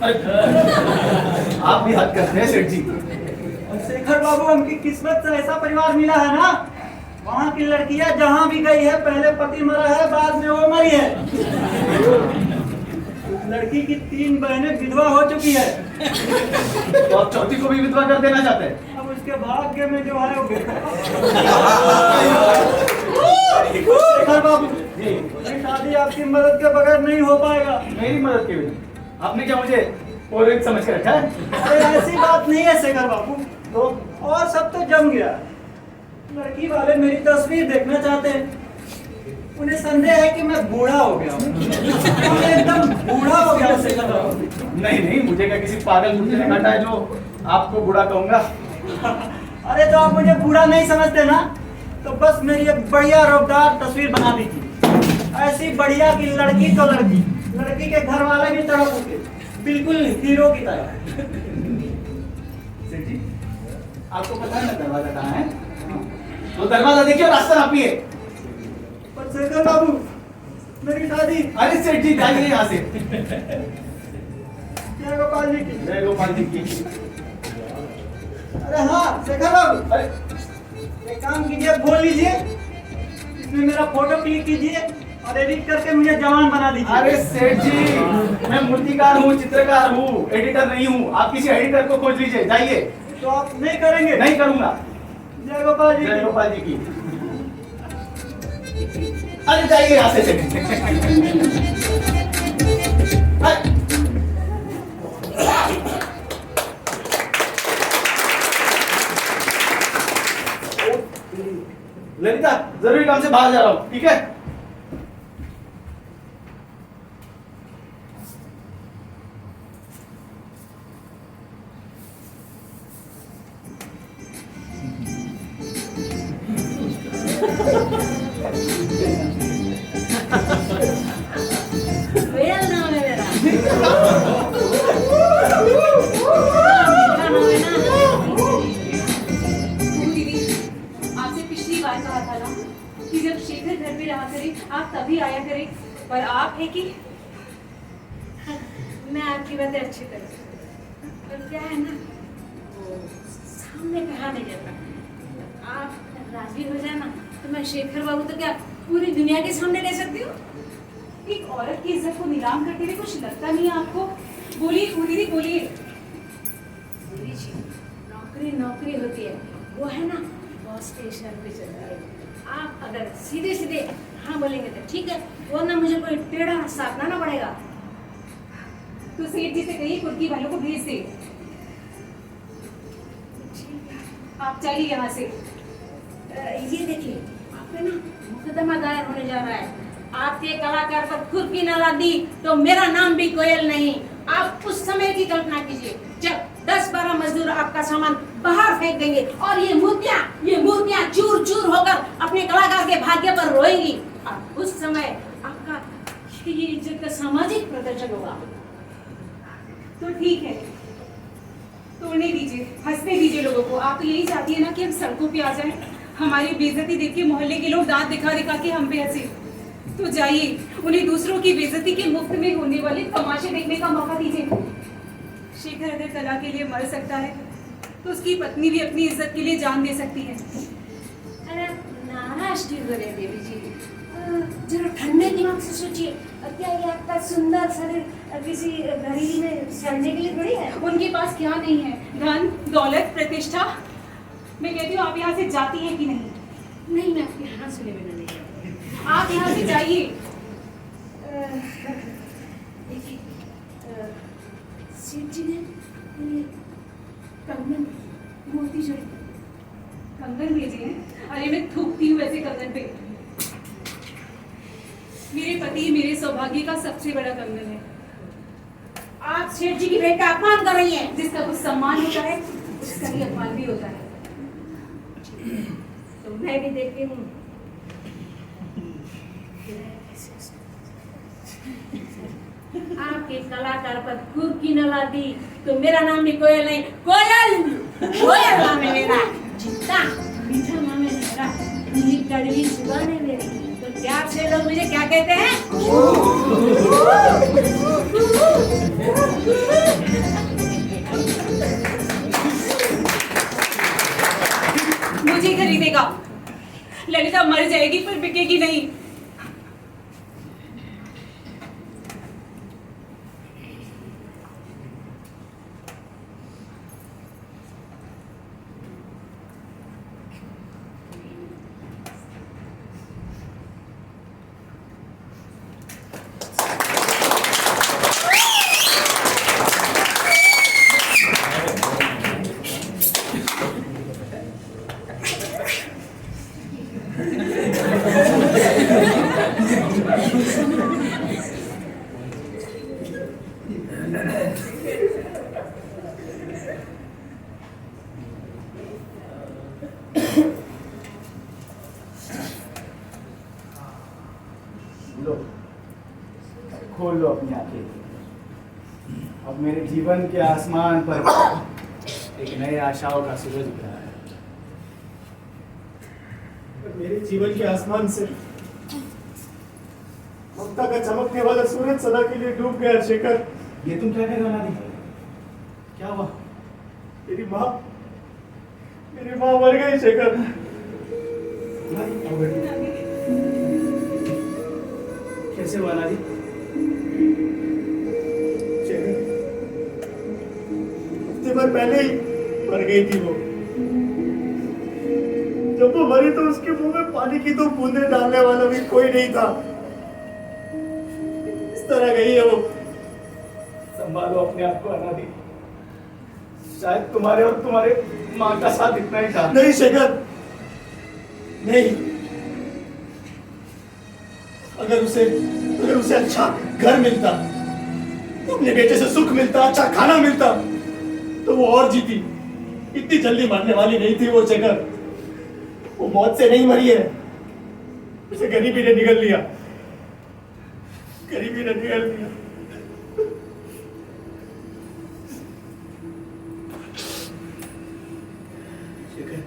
आप भी हद करते हैं सेठ जी। और शेखर बाबू, हमकी किस्मत से ऐसा परिवार मिला है ना, वहाँ की लड़कियां जहाँ भी गई है, पहले पति मरा है, बाद में वो मरी है। उस लड़की की 3 बहनें विधवा हो चुकी है। तो आप चौथी को भी विधवा कर देना चाहते हैं? अब उसके भाग्य में जो है वो शेखर बाबू, ये शादी आपकी मदद के बगैर नहीं हो पाएगा। मेरी मदद के बिना आपने क्या मुझे पौरोहित समझ के रखा है? अरे ऐसी बात नहीं है शेखर बाबू, तो और सब तो जम गया। लड़की वाले मेरी तस्वीर देखना चाहते हैं, उन्हें संदेह है कि मैं बूढ़ा हो गया हूँ। मैं एकदम बूढ़ा हो गया हूँ शेखर बाबू। नहीं नहीं, मुझे क्या किसी पागल मुझे ने काटा है जो आपको बुरा कहूंगा? अरे तो आप मुझे बूढ़ा नहीं समझते ना, तो बस मेरी एक बढ़िया रोबदार तस्वीर बना दीजिए। ऐसी बढ़िया की लड़की तो लड़की, लड़की के घर वाले भी तड़प उठे, बिल्कुल हीरो की तरह। सेठ जी, आपको पता है ना दरवाजा कहाँ है? तो दरवाजा देखिए, रास्ता नापिए। पर शेखर बाबू, मेरी शादी अरे सेठ जी, जाइए यहाँ से। जय गोपाल जी की। जय गोपाल जी की। अरे हाँ शेखर बाबू, अरे एक काम कीजिए, बोल लीजिए, इसमें मेरा फोटो क्लिक कीजिए और एडिट करके मुझे जवान बना दीजिए। अरे सेठ जी, मैं मूर्तिकार हूँ, चित्रकार हूँ, एडिटर नहीं हूँ। आप किसी एडिटर को खोज लीजिए, जाइए। तो आप नहीं करेंगे? नहीं करूंगा। जय गोपाल जी जय की। गोपाल जी की। अरे जाइए यहाँ से सेठ जी। अरे, ललिता, जरूरी काम से बाहर जा रहा हूँ, ठीक है? वेल नाम है मेरा। मीठा नाम है ना। दीदी, आपसे पिछली बार कहा था ना कि जब शेखर घर पे रहा करे आप तभी आया करे, पर आप है कि मैं आपकी बातें अच्छी तरह से, पर क्या है ना, वो सामने कहा नहीं जाता। आप राजी हो जाए ना, तो मैं शेखर बाबू तो क्या पूरी दुनिया के सामने ले सकती हूँ। एक औरत की इज्जत को नीलाम करते हुए कुछ लगता नहीं है आपको? बोलिए दीदी, बोलिए। नौकरी नौकरी होती है, वो है ना, बॉस के इशारे पे चलती है। आप अगर सीधे सीधे हाँ बोलेंगे तो ठीक है, वरना मुझे कोई टेढ़ा रास्ता अपनाना पड़ेगा। तो सेठ जी से कहिए कुर्की वालों को भेज दे। आप चलिए यहाँ से। ये देखिए, आप पे ना मुकदमा दायर होने जा रहा है। आपके कलाकार पर कुर्की न ला दी तो मेरा नाम भी कोयल नहीं। आप उस समय की कल्पना कीजिए जब 10-12 मजदूर आपका सामान बाहर फेंक देंगे और ये मूर्तियां चूर चूर होकर अपने कलाकार के भाग्य पर रोएंगी। और उस समय आपका ये इज्जत का सामाजिक प्रदर्शन होगा। तो ठीक है, तोड़ने दीजिए, हंसने दीजिए लोगों को। आप तो यही चाहती है ना कि हम सड़कों पे आ जाएं, हमारी बेइज्जती देख के मोहल्ले के लोग दांत दिखा दिखा के हम पे हंसे। तो जाइए, उन्हें दूसरों की बेइज्जती के मुफ्त में होने वाले तमाशे देखने का मौका दीजिए। शेखर अगर कला के लिए मर सकता है तो उसकी पत्नी भी अपनी इज्जत के लिए जान दे सकती है। अरे नाराज क्यों हो रहे हैं देवी जी? जरा ठंडे दिमाग से सोचिए, क्या ये आपका सुंदर शरीर किसी गरीबी में सड़ने के लिए थोड़ी है? उनके पास क्या नहीं है? धन, दौलत, प्रतिष्ठा। मैं कहती हूँ आप यहाँ से जाती हैं कि नहीं? नहीं, मैं आपके हाथ सुने बिना नहीं जाऊंगी। आप यहाँ से जाइए। देखिए, सेठ जी ने ये कंगन मोती जड़ी कंगन भेजे हैं? अरे मैं थूकती हूँ ऐसे कंगन पे। मेरे पति मेरे सौभाग्य का सबसे बड़ा कंगन है। आप सेठ जी की बेटी का अपमान कर रही हैं। जिसका कुछ सम्मान होता है उसका ही अपमान भी होता है। तो मैं भी देखती हूँ। आपके कलाकार पर कुर्की न ला दी तो मेरा नाम भी कोयल नहीं, कोयल नाम है मेरा। जितना मीठा नाम है मेरा, मेरी कड़वी जुबान है मेरी। तो प्यार से लोग मुझे क्या कहते हैं? मुझे खरीदेगा। ललिता मर जाएगी पर बिकेगी नहीं। लो, खोल लो अपनी आंखें। अब मेरे जीवन के आसमान पर एक नए आशाओं का सूरज उग रहा है। मेरे जीवन के आसमान से ममता का चमकने वाला सूरज सदा के लिए डूब गया। शेखर, ये तुम क्या कह रहे हो नानी? क्या हुआ? मेरी माँ मर गई। शेखर, कैसे हुआ नानी? हफ्ते भर पहले ही मर गई थी वो। जब वो मरी तो उसके मुंह में पानी की तो बूंदे डालने वाला भी कोई नहीं था। इस तरह गई है वो। संभालो अपने आप को अनादि। शायद तुम्हारे और तुम्हारे माँ का साथ इतना ही था। नहीं शेखर, नहीं। अगर उसे अच्छा घर मिलता, अपने बेटे से सुख मिलता, अच्छा खाना मिलता, तो वो और जीती। इतनी जल्दी मरने वाली नहीं थी वो। शेखर, वो मौत से नहीं मरी है, उसे गरीबी ने निगल लिया। गरीबी ने निगल लिया। शेखर,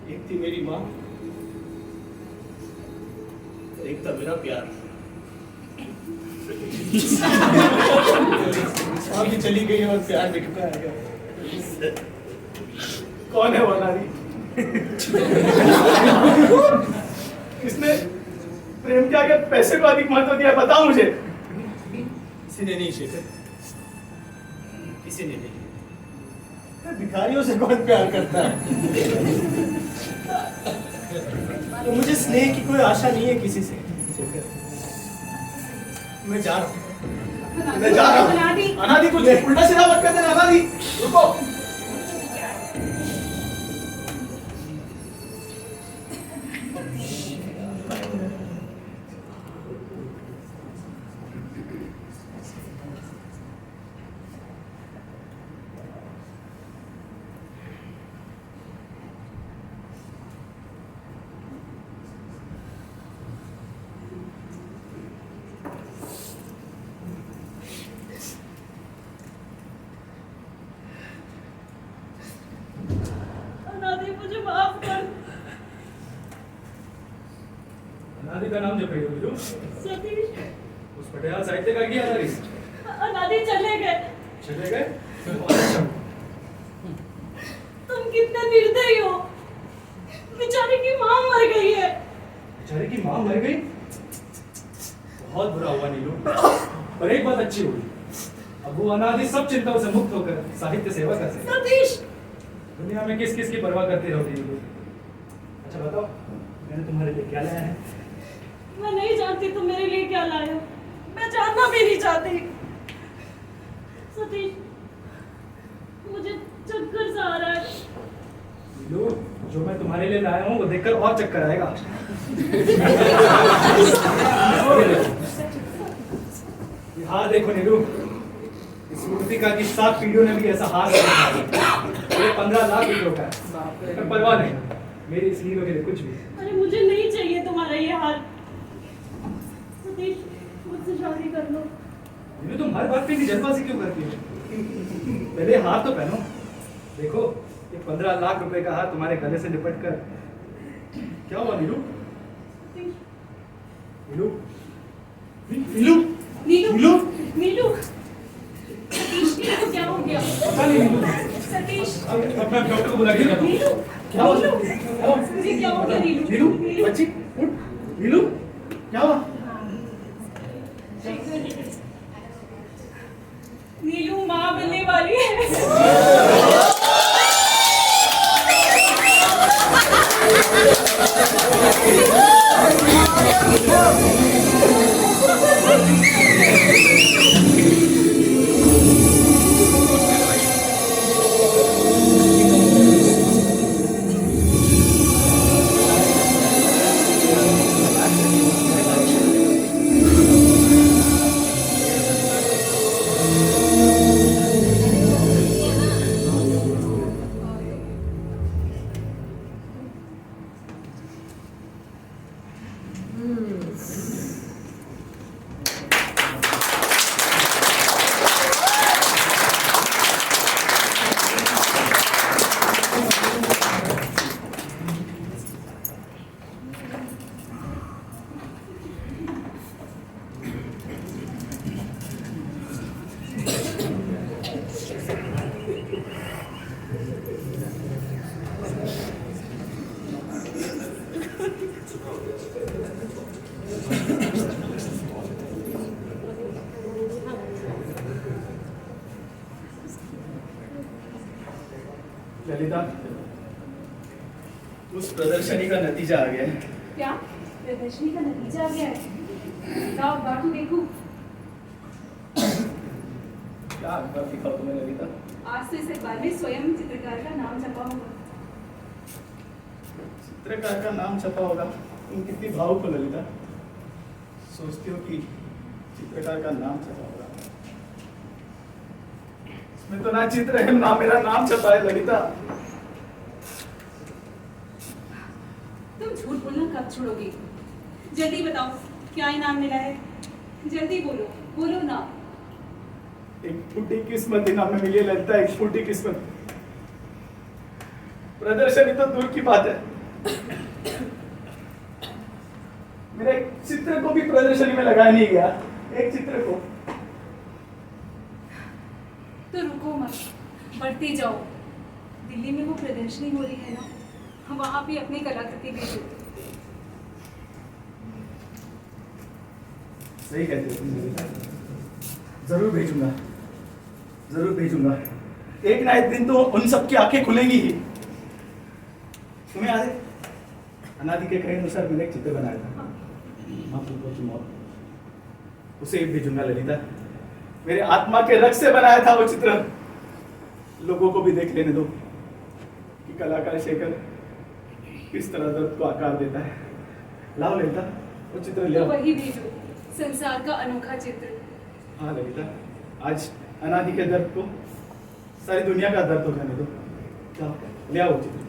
एक थी मेरी माँ, एक था मेरा प्यार। माँ भी चली गई और प्यार बिखरा गया। कौन है वो नारी? किसने प्रेम के आगे पैसे को अधिक महत्व दिया? बताओ मुझे। किसी ने नहीं शेखर, किसी ने नहीं। भिखारियों से कौन प्यार करता है? तो मुझे स्नेह की कोई आशा नहीं है किसी से। मैं जा रहा हूँ। मैं जा रहा हूँ। अनादि। अनादि कुछ उल्टा सीधा मत कर देना अनादि। रुको। अनादि मुझे माफ कर। अनादि का नाम जब रही हो नीलू, सतीश, उस पटियाला साहित्य का किया अनादि? अनादि चले गए। चले गए? बहुत अच्छा। तुम कितने निर्दयी हो। बेचारे की माँ मर गई है। बेचारे की माँ मर गई? बहुत बुरा हुआ नीलू, पर एक बात अच्छी हुई। अब वो अनादि सब चिंताओं से मुक्त होकर साहित्य सेवा कर सके। सतीश, दुनिया में किस किस की परवाह करती रहोगी नीलू? अच्छा बताओ, मैंने तुम्हारे लिए क्या लाया है? मैं नहीं जानती तुम मेरे लिए क्या लाए हो। मैं जानना भी नहीं चाहती। सतीश, मुझे चक्कर सा आ रहा है। नीलू, जो मैं तुम्हारे लिए लाया हूँ वो देखकर और चक्कर आएगा। ये हार देखो नीलू, इस मूर्तिका की 7 पीढ़ियों ने भी ऐसा हार नहीं देखा। ये 15 लाख रुपयों का है। पर परवाह नहीं, मेरी इस हीरो के लिए कुछ भी। अरे मुझे नहीं चाहिए तुम्हारा ये हाल। सतीश, मुझसे शादी कर लो। नीलू, तुम हर बात पे इतनी जल्दबाजी क्यों करती हो? पहले हार तो पहनो। देखो, ये 15 लाख रुपए का हार तुम्हारे गले से लिपट कर क्या हुआ नीलू? सतीश, नीलू, नीलू, नीलू, नीलू, नीलू, सतीश, नीलू क्या हो गया? पता नहीं नीलू। सतीश, अब मैं डॉक्टर को बुला के लाता हूँ। नीलू, क्या हुआ? नीलू, क्या हुआ? मुझे क्या हो गया नीलू? नीलू, बच्ची, उठ। नीलू, क्या हुआ? नीलू माँ बनने वाली है। ललिता, उस प्रदर्शनी का नतीजा आ गया है। क्या प्रदर्शनी का नतीजा आ गया है? लाओ बाटू देखूं। क्या अखबार दिखाओ तुम्हें ललिता? आज से इस अखबार में स्वयं चित्रकार का नाम छपा होगा। चित्रकार का नाम छपा होगा? तुम कितनी भावुक हो ललिता, सोचती हो कि चित्रकार का नाम छपा होगा। इसमें तो ना चित्र है ना मेरा नाम छपा है ललिता। तुम झूठ बोलना कब छोड़ोगे? जल्दी बताओ, क्या इनाम मिला है? जल्दी बोलो, बोलो ना। एक फूटी किस्मत इनाम में मिली है ललिता, एक फूटी किस्मत। प्रदर्शनी तो दूर की बात है, मेरे एक चित्र को भी प्रदर्शनी में लगाया नहीं गया। एक चित्र को। तो रुको मत, बढ़ते जाओ। दिल्ली में वो प्रदर्शनी हो रही है ना, वहां भी अपनी कलाकृति भेजो। सही कहते हो तुम ललिता, जरूर भेजूंगा, जरूर भेजूंगा। एक ना एक दिन तो उन सबकी आंखें खुलेंगी ही। तुम्हें याद है अनादि के कहे अनुसार मैंने एक चित्र बनाया था, महापुरुषों की मौत, उसे भेजूंगा ललिता। मेरे आत्मा के रक्त से बनाया था वो चित्र। लोगों को भी देख लेने दो कि कलाकार शेखर किस तरह दर्द को आकार देता है। लाओ ललिता वो चित्र ले तो आओ। वही भेजो, संसार का अनोखा चित्र। हाँ ललिता, आज अनादि के दर्द को सारी दुनिया का दर्द हो जाने दो। जाओ ले आओ वो चित्र।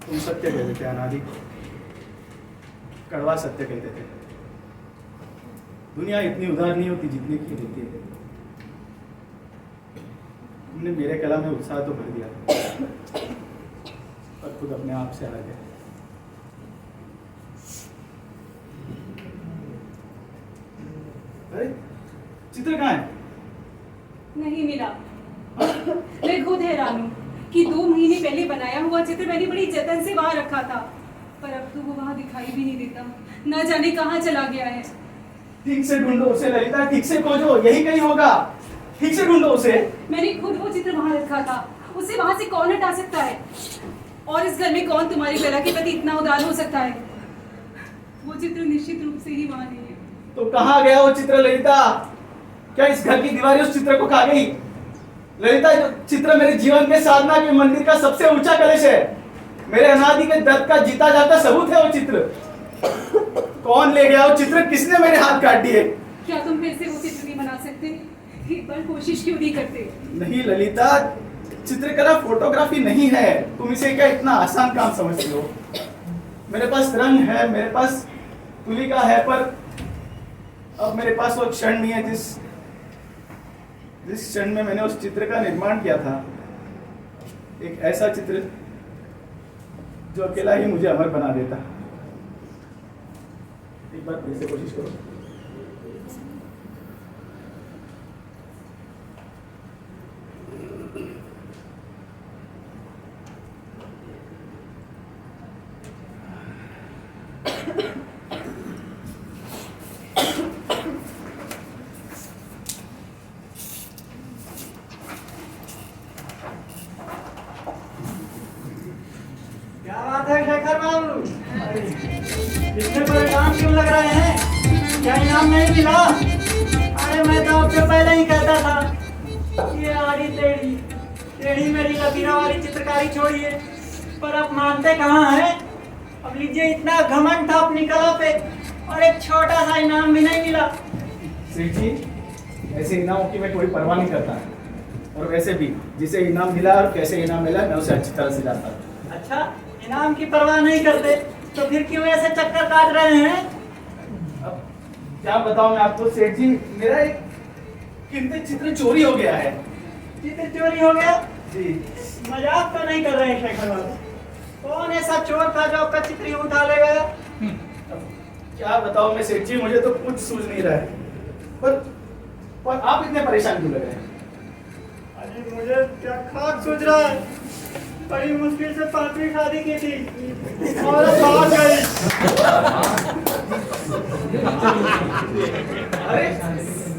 तुम सत्य कहते थे अनादि, कड़वा सत्य कहते थे। दुनिया इतनी उदार नहीं होती जितने की देती है। तुमने मेरे कला में उत्साह तो भर दिया पर खुद अपने आप से अलग है। अरे चित्र कहाँ है? नहीं मिला। मैं खुद हैरान हूँ कि 2 महीने पहले बनाया हुआ चित्र मैंने बड़ी जतन से वहां रखा था, पर अब तो वो वहां दिखाई भी नहीं देता। न जाने कहाँ चला गया है। ठीक से ढूंढो उसे ललिता, ठीक से खोजो, यही कहीं होगा। ठीक से ढूंढो उसे। मैंने खुद वो चित्र वहां रखा था, उसे वहां से कौन हटा सकता है? और इस घर में कौन तुम्हारी कला के प्रति इतना उदार हो सकता है? वो चित्र निश्चित रूप से ही वहां नहीं है। तो कहाँ गया वो चित्र ललिता? क्या इस घर की दीवारें उस चित्र को खा गई? ललिता, जो चित्र मेरे जीवन के साधना के मंदिर का सबसे ऊंचा कलश है। मेरे अनादि के दर्द का जीता जाता सबूत है वो चित्र। कौन ले गया वो चित्र? किसने मेरे हाथ काट दिए? क्या तुम फिर से वो चित्र नहीं बना सकते? एक बार कोशिश क्यों नहीं करते? नहीं ललिता, चित्रकला फोटोग्राफी नहीं है। तुम इसे क्या इतना आसान काम समझती हो? मेरे पास रंग है, मेरे पास तुलिका है, पर अब मेरे पास वो क्षण नहीं है जिस क्षण में मैंने उस चित्र का निर्माण किया था। एक ऐसा चित्र जो अकेला ही मुझे अमर बना देता। एक बार फिर से कोशिश करो। क्या बात है शेखर बाबू, इतने परेशान क्यों लग रहे हैं? क्या इनाम नहीं मिला? अरे मैं तो आपसे पहले ही कहता था ये आड़ी टेढ़ी टेढ़ी मेरी लकीरों वाली चित्रकारी छोड़िए, पर आप मानते कहाँ हैं? अब लीजिए, इतना घमंड था अपनी कला पे और एक छोटा सा इनाम भी नहीं मिला। सेठ जी, ऐसे इनामों की मैं कोई परवाह नहीं करता, और वैसे भी जिसे इनाम मिला और कैसे इनाम मिला मैं उसे अच्छी तरह से जानता हूँ। अच्छा, इनाम की परवाह नहीं करते तो फिर क्यों ऐसे चक्कर काट रहे हैं? अब क्या बताऊं मैं आपको सेठ जी, मेरा एक कीमती चित्र चोरी हो गया है। चित्र चोरी हो गया? जी। मजाक तो नहीं कर रहे हैं शेखर बाबू? कौन ऐसा चोर था जो आपका चित्र यूं उठा ले गया? अब क्या बताऊं मैं सेठ जी, मुझे तो कुछ सूझ नहीं रहा है। पर आप इतने परेशान क्यों लग रहे हैं? अरे मुझे क्या खाक सूझ रहा है। बड़ी मुश्किल से 5वीं शादी की थी और भाग गई। अरे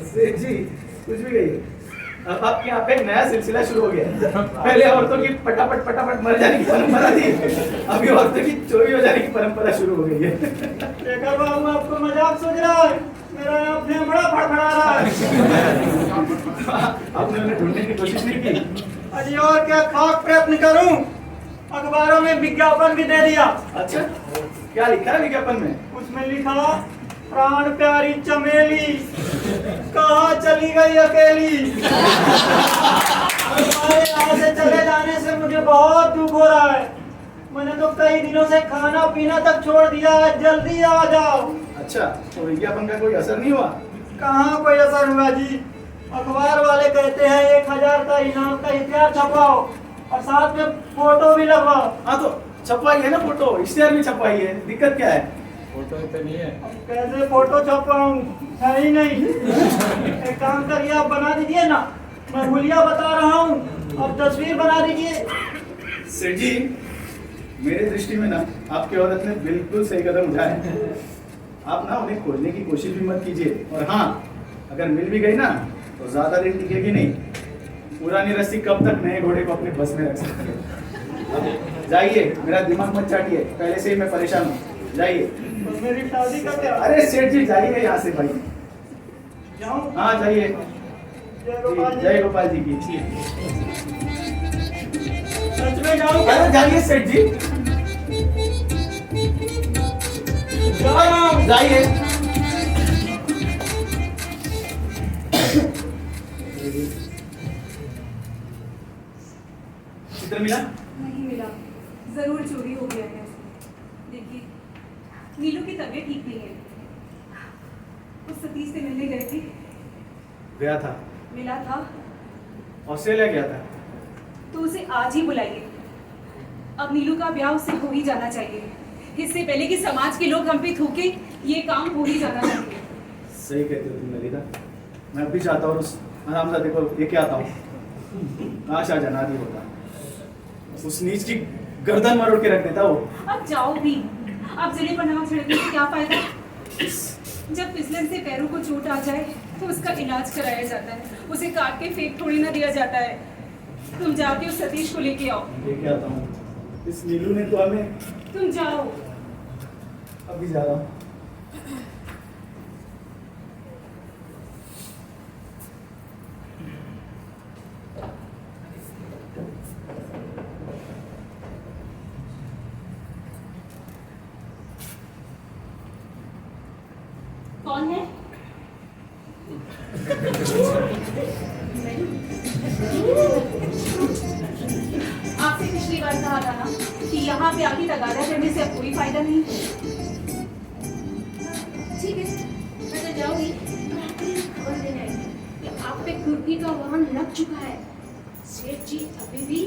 सेठ जी, कुछ भी कहिए। अब आपके यहाँ पे एक नया सिलसिला शुरू हो गया है। पहले औरतों की फटाफट मर जाने की परंपरा थी, अभी औरतों की चोरी हो जाने की परंपरा शुरू हो गई है। शेखर बाबू, आपको मजाक सूझ रहा है? मेरा यहाँ फेफड़ा फड़फड़ा रहा है। आपने उन्हें ढूंढने की कोशिश नहीं की? अजी और क्या खाक प्रयत्न करूं? अखबारों में विज्ञापन भी दे दिया। अच्छा, क्या लिखा है विज्ञापन में? उसमें लिखा, प्राण प्यारी चमेली कहाँ चली गई अकेली। हमारे यहाँ से चले जाने से मुझे बहुत दुख हो रहा है। मैंने तो कई दिनों से खाना पीना तक छोड़ दिया है, जल्दी आ जाओ। अच्छा, तो विज्ञापन का कोई असर नहीं हुआ? कहाँ कोई असर हुआ जी? अखबार वाले कहते हैं 1000 का इनाम का इश्तेहार छपवाओ और साथ में फोटो भी लगवाओ। हाँ तो छपवाइए ना फोटो, इश्तेहार भी छपवाइए, दिक्कत क्या है? फोटो इतने नहीं है। अब कैसे फोटो छपवाऊं? है ही नहीं। एक काम करिए, आप बना दीजिए ना, मैं हुलिया बता रहा हूँ, अब तस्वीर बना दीजिए। सेठ जी, मेरी दृष्टि में ना आपकी औरत ने बिल्कुल सही कदम उठाया है। आप ना उन्हें खोजने की कोशिश भी मत कीजिए, और हाँ, अगर मिल भी गई ना तो ज्यादा दिन टिकेगी नहीं। पुरानी रस्सी कब तक नए घोड़े को अपने बस में रख सकती है। अब जाइए, मेरा दिमाग मत चाटिए, पहले से ही मैं परेशान हूँ। जाइए। और मेरी शादी का क्या? अरे सेठ जी जाइए यहाँ से भाई। जाऊं? हाँ जाइए। जय गोपाल जी। जय गोपाल जी की। सच में जाऊं? अरे जाइए सेठ जी, जाऊं। जाइए। चित्र मिला? नहीं मिला, जरूर चोरी हो गया है। देखिए, नीलू की तबीयत ठीक नहीं है। उस सतीश से मिलने गए थे, गया था, मिला था, ऑस्ट्रेलिया गया था। तो उसे आज ही बुलाइए। अब नीलू का ब्याह उससे हो ही जाना चाहिए, इससे पहले कि समाज के लोग हम पे थूके। ये काम हो ही जाना चाहिए। सही कहते हो तुम ललिता, मैं भी चाहता हूँ उस आरामजादे को लेके आता हूँ। काश आज अनादि होता, उस नीच की गर्दन मरोड़ के रख देता वो। अब जाओ भी, अब जले पर नमक छिड़कने से क्या फायदा। जब फिसलन से पैरों को चोट आ जाए तो उसका इलाज कराया जाता है, उसे काट के फेंक थोड़ी ना दिया जाता है। तुम जाके उस सतीश को लेके आओ। लेके आता हूँ। इस नीलू ने तो हमें। तुम जाओ। अभी जा रहा हूँ। कौन है? आपसे पिछली बार कहा था ना कि यहाँ पे आके तगादा करने से अब कोई फायदा नहीं। ठीक है, मैं तो जाऊंगी। खबर देने आई कि आप पे कुर्की का वाहन लग चुका है। सेठ जी अभी भी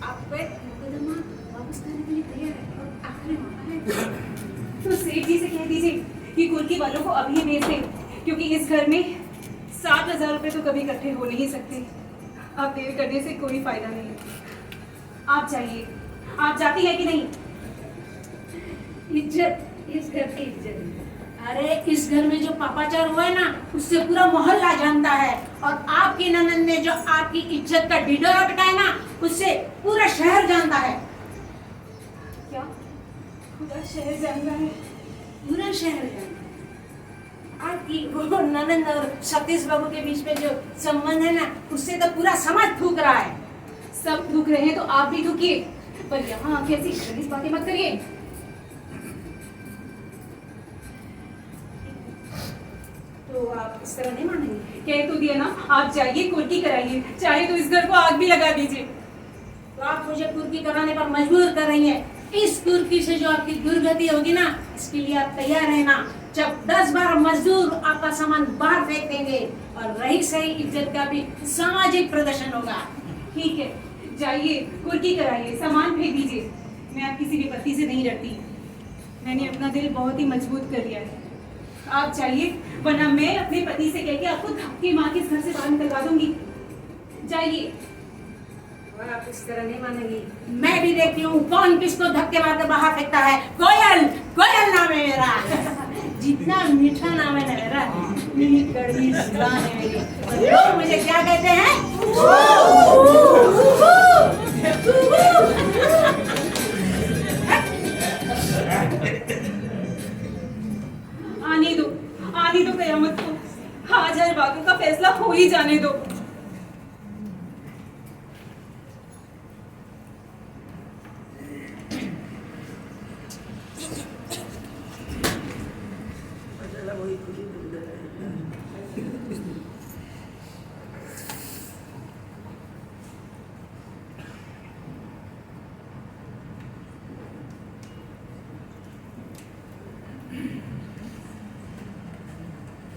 आप पे मुकदमा वापस करने के लिए तैयार है और आखिरी मौका है। तो सेठ जी से कह दीजिए कि कुर्की वालों को अभी भेज दें, क्योंकि इस घर में 60,000 रुपए तो कभी इकट्ठे हो नहीं सकते। अब देर करने से कोई फायदा नहीं। आप जाइए। आप जाती है कि नहीं? इज्जत, इस घर की इज्जत। अरे इस घर में जो पापाचार हुआ है ना, उससे पूरा मोहल्ला जानता है। और आपकी ननद ने जो आपकी इज्जत का ढिढोरा पिटाया ना, उससे पूरा शहर जानता है। क्या पूरा शहर जान रहा है? पूरा शहर जानता है। आपकी वो ननद और सतीश बाबू के बीच में जो संबंध है ना, उससे तो पूरा समाज थूक रहा है। सब थूक रहे हैं तो आप भी थूकिए, पर यहाँ आके ऐसी गंदी बातें मत करिए। तो आप इस तरह नहीं मानेंगे? कह तो दिया ना, आप जाइए कुर्की कराइए, चाहे तो इस घर को आग भी लगा दीजिए। तो आप मुझे कुर्की कराने पर मजबूर कर रही हैं। इस कुर्की से जो आपकी दुर्गति होगी ना, इसके लिए आप तैयार रहना। जब 10-12 मजदूर आपका सामान बाहर फेंक देंगे और रही सही इज्जत का भी सामाजिक प्रदर्शन होगा। ठीक है, जाइए कुर्की कराइए, सामान फेंक दीजिए। मैं आप किसी विपत्ति से नहीं डरती। मैंने अपना दिल बहुत ही मजबूत कर लिया है। आप जाइए, वरना मैं अपने पति से कह के आपको धक्के मार के इस घर से बाहर निकलवा दूंगी। जाइए। और आप इस तरह नहीं मानेंगी। मैं भी देखती हूँ कौन किसको धक्के मार के बाहर फेंकता है। कोयल, कोयल नाम है मेरा। जितना मीठा नाम है ना मेरा, इतनी कड़वी जुबान है मेरी। और लोग मुझे क्या कहते हैं? आने दो कयामत को। आज हर बातों का फैसला हो ही जाने दो।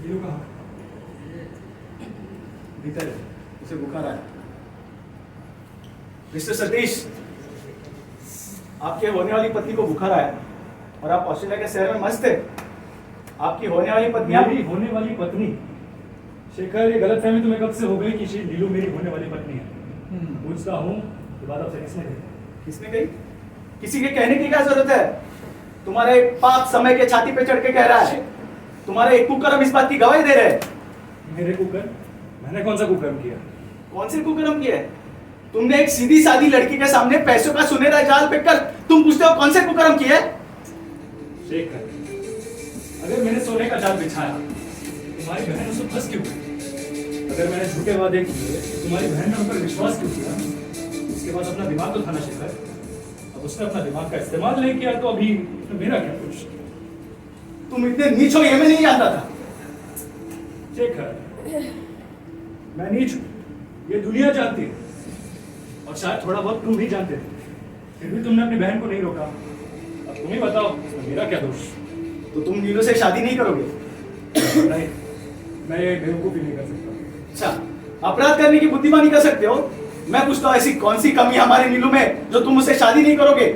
नीलू कहाँ? भीतर है, उसे बुखार आया। मिस्टर सतीश, आपके होने वाली पत्नी को बुखार आया और आप ऑस्ट्रेलिया के शहर में मस्त थे। आपकी होने वाली पत्नी मेरी होने वाली पत्नी? शेखर, ये गलतफहमी तुम्हें कब से हो गई कि श्री नीलू मेरी होने वाली पत्नी है? पूछता हूँ, ये बात आपसे किसने कही? किसने कही? किसी के कहने की क्या जरूरत है? तुम्हारे पाप समय के छाती पे चढ़ के कह रहा है। तुम्हारे एक कुकर्म इस बात की गवाही दे रहे हैं। मेरे कुकर? मैंने कौन सा कुकर्म किया? कौन से कुकर्म किया है? तुमने एक सीधी सादी लड़की के सामने पैसों का सुनहरा जाल फेंककर तुम पूछते हो कौन से कुकर्म किया है? शेखर, अगर मैंने सोने का जाल बिछाया तुम्हारी बहन उस पर फंस क्यों गई? अगर मैंने झूठे वादे किए तुम्हारी बहन ने उन पर विश्वास क्यों किया? उसके बाद अपना दिमाग तो था ना शेखर। अब उसने अपना दिमाग का इस्तेमाल नहीं किया तो अभी मेरा क्या दोष? तुम इतने नीच हो ये मैं नहीं जानता था। शेखर, मैं नीच हूं, ये दुनिया जानती है और शायद थोड़ा बहुत तुम भी जानते थे, फिर भी तुमने अपनी बहन को नहीं रोका। अब तुम ही बताओ इसमें मेरा क्या दोष? तो तुम नीलू से शादी नहीं करोगे? नहीं, मैं ये बेवकूफी नहीं कर सकता। अच्छा, अपराध करने की बुद्धिमानी कर सकते हो? मैं पूछता हूँ ऐसी कौन सी कमी हमारे नीलू में जो तुम उससे शादी नहीं करोगे?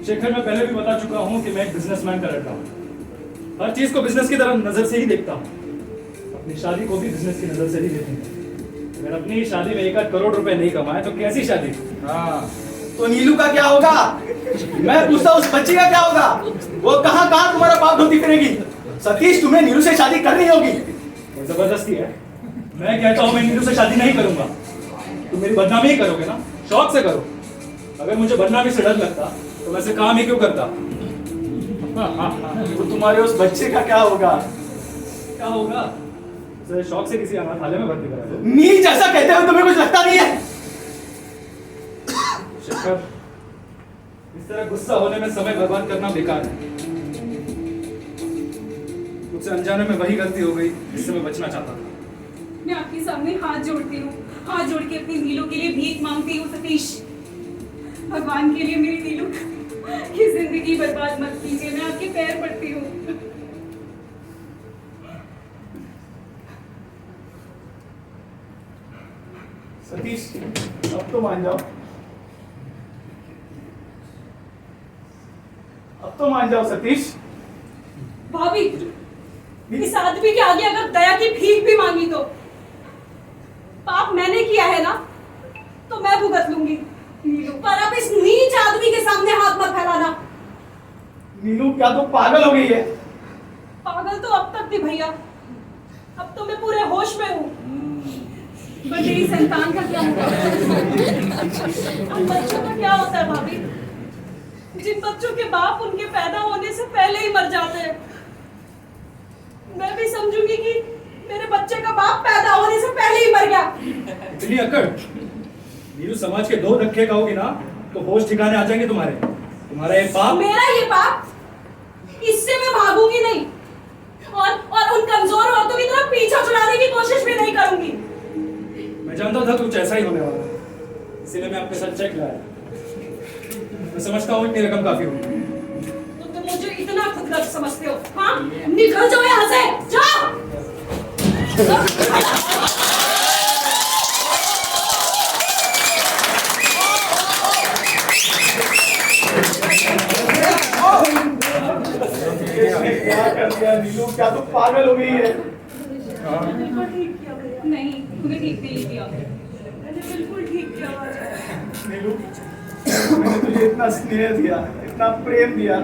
शेखर, मैं पहले भी बता चुका हूँ कि मैं एक बिजनेसमैन का लड़का हूँ। हर चीज को बिजनेस की तरह नजर से ही देखता हूँ। अपनी शादी को भी बिजनेस की नजर से ही देखूंगा। अगर अपनी शादी में 1 करोड़ रुपए नहीं कमाए तो कैसी शादी? हाँ, तो नीलू का क्या होगा? मैं पूछता हूँ उस बच्ची का क्या होगा? वो कहाँ कहाँ तुम्हारा बाप ढूंढती फिरेगी? सतीश, तुम्हें नीलू से शादी करनी होगी। ये जबरदस्ती है। मैं कहता हूँ मैं नीलू से शादी नहीं करूंगा। तुम मेरी बदनामी ही करोगे ना? शौक से करो। अगर मुझे बदनामी से डर लगता तो मैं ऐसे काम ही क्यों करता? तो तुम्हारे उस बच्चे का क्या होगा? क्या होगा? उसे शौक से किसी अनाथालय में भर्ती करा दो। नीच ऐसा कहते हुए तुम्हें कुछ लगता नहीं है? शेखर, इस तरह गुस्सा होने में समय बर्बाद करना बेकार है। मुझसे अनजाने में वही गलती हो गई जिससे मैं बचना चाहता था। मैं आपके सामने हाथ जोड़ती हूँ, हाथ जोड़ के अपनी नीलू के लिए भीख मांगती हूँ। सतीश, भगवान के लिए मेरी नीलू की जिंदगी बर्बाद मत कीजिए। मैं आपके पैर पड़ती हूँ। सतीश, अब तो मान जाओ। अब तो मान जाओ सतीश। भाभी, इस आदमी के आगे अगर दया की भीख भी मांगी तो पाप मैंने किया है ना, तो मैं भुगत लूंगी। नीलू, पर अब इस नीच आदमी के सामने हाथ मत फैलाना। नीलू, क्या तू पागल हो गई है? पागल तो अब तक थी भैया, अब तो मैं पूरे होश में हूँ। पर मेरी संतान का क्या होगा? उन बच्चों का क्या होता है भाभी? जिन बच्चों के बाप उनके पैदा होने से पहले ही मर जाते हैं। मैं भी समझूंगी कि मेरे बच्चे का बाप पैदा होने से पहले ही मर गया। इतनी अकड़? नीलू, समाज के 2 धक्के खाओगी ना तो होश ठिकाने आ जाएंगे तुम्हारे। तुम्हारा ये पाप, मेरा ये पाप, इससे मैं भागूंगी नहीं और उन कमजोर औरतों की तरफ पीछा छुड़ाने की कोशिश भी नहीं करूंगी। मैं जानता था कुछ ऐसा ही होने वाला है, इसीलिए मैं आपके साथ चेक लाया। मैं समझता हूँ इतनी रकम काफी होगी। तो तुम मुझे इतना खुदगर्ज समझते हो? हाँ, निकल जाओ यहाँ से, जाओ। क्या कर दिया नीलू? क्या तू पागल हो गई है? बिल्कुल ठीक किया भैया। नहीं, तूने ठीक नहीं किया। मैंने बिल्कुल ठीक किया भैया। नीलू, मैंने तुझे इतना स्नेह दिया, इतना प्रेम दिया,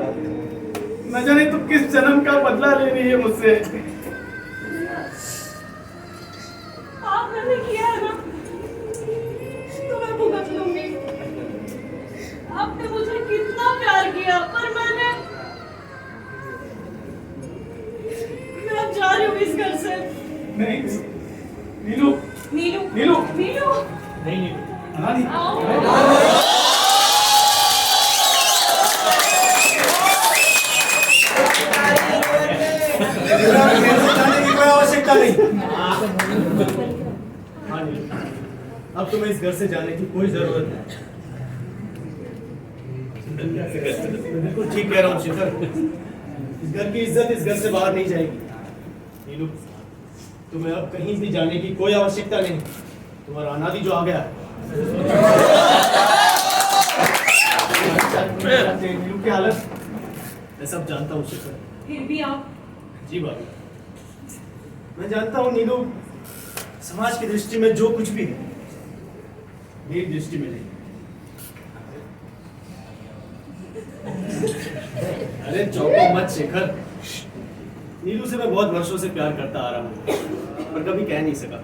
न जाने तू किस जन्म का बदला ले रही है मुझसे। आप मैंने किया है ना, तो मैं भुगत लूंगी। आपने मुझे कितना प्यार किया, पर मैं अब जा रही हूँ इस घर से। नहीं नीलू, नीलू, नीलू, नीलू, नहीं नीलू, अनादि। आओ। जाने की कोई आवश्यकता नहीं। हाँ नीलू, अब तुम्हें इस घर से जाने की कोई जरूरत नहीं। बिल्कुल ठीक कह रहा हूँ शेखर, इस घर की इज्जत इस घर से बाहर नहीं जाएगी। नीलू, तुम्हें अब कहीं भी जाने की कोई आवश्यकता नहीं। तुम्हारा अनादि जो आ गया नीलू की हालत मैं सब जानता हूँ शेखर। फिर भी आप, जी भाभी, मैं जानता हूँ नीलू, समाज की दृष्टि में जो कुछ भी है मेरी दृष्टि में नहीं। अरे चौंको मत शेखर। नीलू से मैं बहुत वर्षों से प्यार करता आ रहा हूँ, पर कभी कह नहीं सका।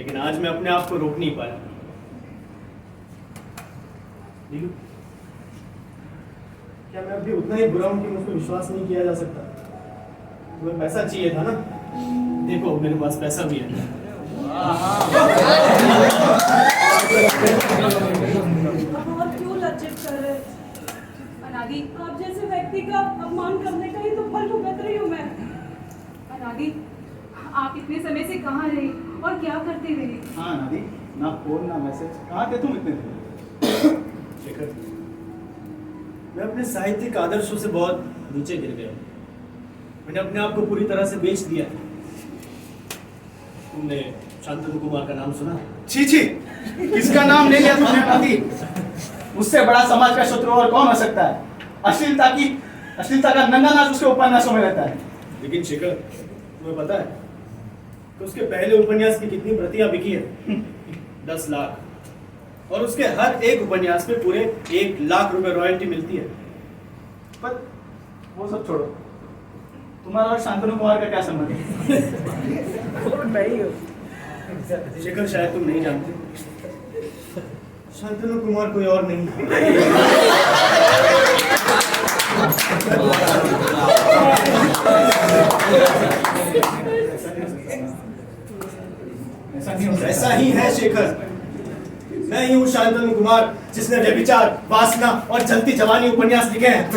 लेकिन आज मैं अपने आप को रोक नहीं पाया। नीलू, क्या मैं अभी उतना ही बुरा हूं कि मुझ पर विश्वास नहीं किया जा सकता? तुम्हें पैसा चाहिए था ना? देखो मेरे पास पैसा भी है। और क्यों लज्जित कर रहे? अनादि, आप जैसे व्यक्ति का अपमान करने का ही तो फल भुगत रही हूँ मैं। अनादि, आप इतने समय से कहाँ रहे और क्या करते रहे? हाँ नादी, ना फोन ना मैसेज, कहाँ थे तुम इतने दिन? शेखर, मैं अपने साहित्यिक आदर्शों से बहुत नीचे गिर गया। मैंने अपने आप को पूरी तरह से बेच दिया। तुमने शांतनु कुमार का नाम सुना? छी छी, किसका नाम ले लिया तुमने नादी? उससे बड़ा समाज का शत्रु और कौन हो सकता है? अश्लीलता का नंगा नाच उसके उपन्यासों में रहता है। लेकिन शेखर, तुम्हें पता है कि उसके पहले उपन्यास की कितनी प्रतियां बिकी है? 10 लाख। और उसके हर एक उपन्यास पे पूरे 1 लाख रुपए रॉयल्टी मिलती है। पर वो सब छोड़ो, तुम्हारा और शांतनु कुमार का क्या संबंध है? शेखर, शायद तुम नहीं जानते, शांतनु कुमार कोई और नहीं। ऐसा ही है शेखर। मैं ही हूँ शांतनु कुमार, जिसने व्यभिचार, वासना और जलती जवानी उपन्यास लिखे हैं।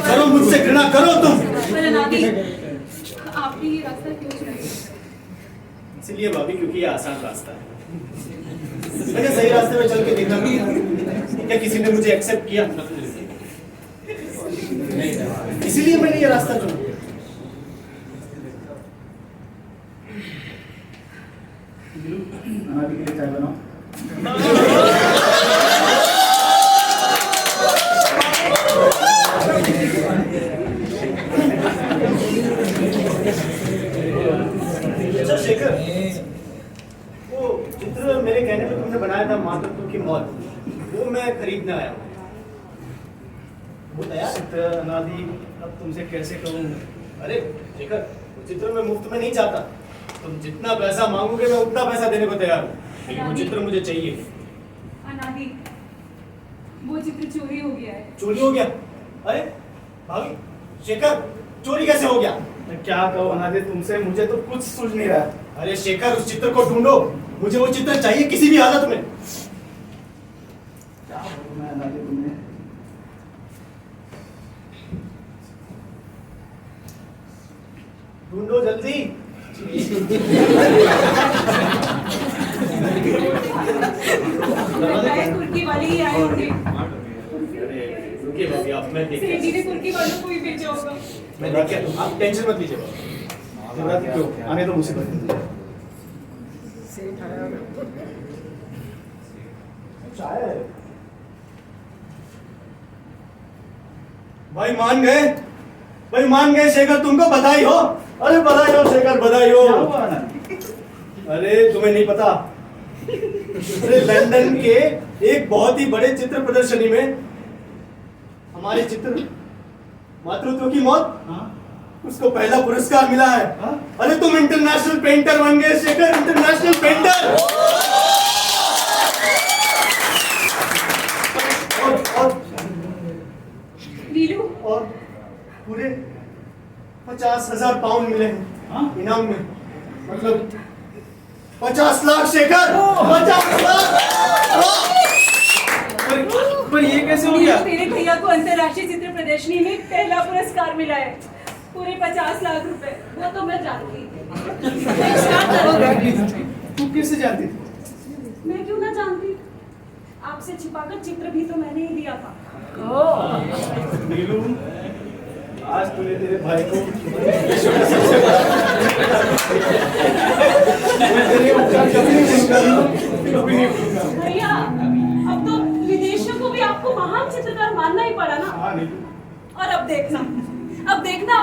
करो मुझसे घृणा, करो तुम। पर अनादि, आप भी ये रास्ता क्यों चुने? इसलिए भाभी, क्योंकि ये आसान रास्ता है। मैंने सही रास्ते में चल के देखा था। क्या किसी ने मुझे एक्सेप्ट किया? इसीलिए मैंने ये रास्ता चुना। अनादि के लिए चाय बनाओ। अच्छा शेखर, वो चित्र मेरे कहने पे तुमने बनाया था मातृत्व की मौत, वो मैं खरीदने आया हूँ। वो तैयार है? अनादि, अब तुमसे कैसे कहूँ? अरे शेखर, वो चित्र मैं मुफ्त में नहीं चाहता। तुम जितना पैसा मांगोगे मैं उतना पैसा देने को तैयार हूँ, लेकिन वो चित्र मुझे चाहिए। अनादि, वो चित्र चोरी हो गया है। चोरी हो गया? अरे भाभी, शेखर, चोरी कैसे हो गया? मैं क्या कहूँ अनादि तुमसे, मुझे तो कुछ सूझ नहीं रहा। अरे शेखर, उस चित्र को ढूंढो। मुझे वो चित्र चाहिए किसी भी हालत में। क्या बोलूं मैं अनादि तुम्हें? ढूंढो जल्दी। लगता है कुर्की वाली ही आई होगी। अरे रुकिए भाभी, आप मैं देख सेठी ने कुर्की वालों को ही भेजा होगा। मैं देख के, आप टेंशन मत लीजिए भाभी। अनादि क्यों? आने तो मुसीबत। चाय भाई मान गए, भाई मान गए शेखर, तुमको बधाई हो। अरे बधाई हो शेखर, बधाई हो। क्या हुआ अनादि? अरे तुम्हें नहीं पता, अरे लंदन के एक बहुत ही बड़े चित्र प्रदर्शनी में हमारे चित्र मातृत्व की मौत, हाँ? उसको पहला पुरस्कार मिला है। हाँ? अरे तुम इंटरनेशनल पेंटर बन गए शेखर, इंटरनेशनल पेंटर। और नीलू, और पूरे 50,000 पाउंड मिले हैं, हाँ? इनाम में। मतलब 50 लाख शेखर, 50 लाख। पर ये कैसे हो गया? नीलू, तेरे भैया को अंतर्राष्ट्रीय चित्र प्रदर्शनी में पहला पुरस्कार मिला है, पूरे 50 लाख रुपए। वो तो मैं जानती थी। तू किससे जानती थी? मैं क्यों ना जानती? आपसे छिपाकर चित्र भी तो मैंने ही दिया था। नीलू, आज तूने तेरे भाई को मैं तेरे उपकार कभी नहीं भूलूंगा, कभी नहीं भूलूंगा। भैया, अब तो विदेशियों को भी आपको महान चित्रकार मानना ही पड़ा ना। हाँ नीलू, और अब देखना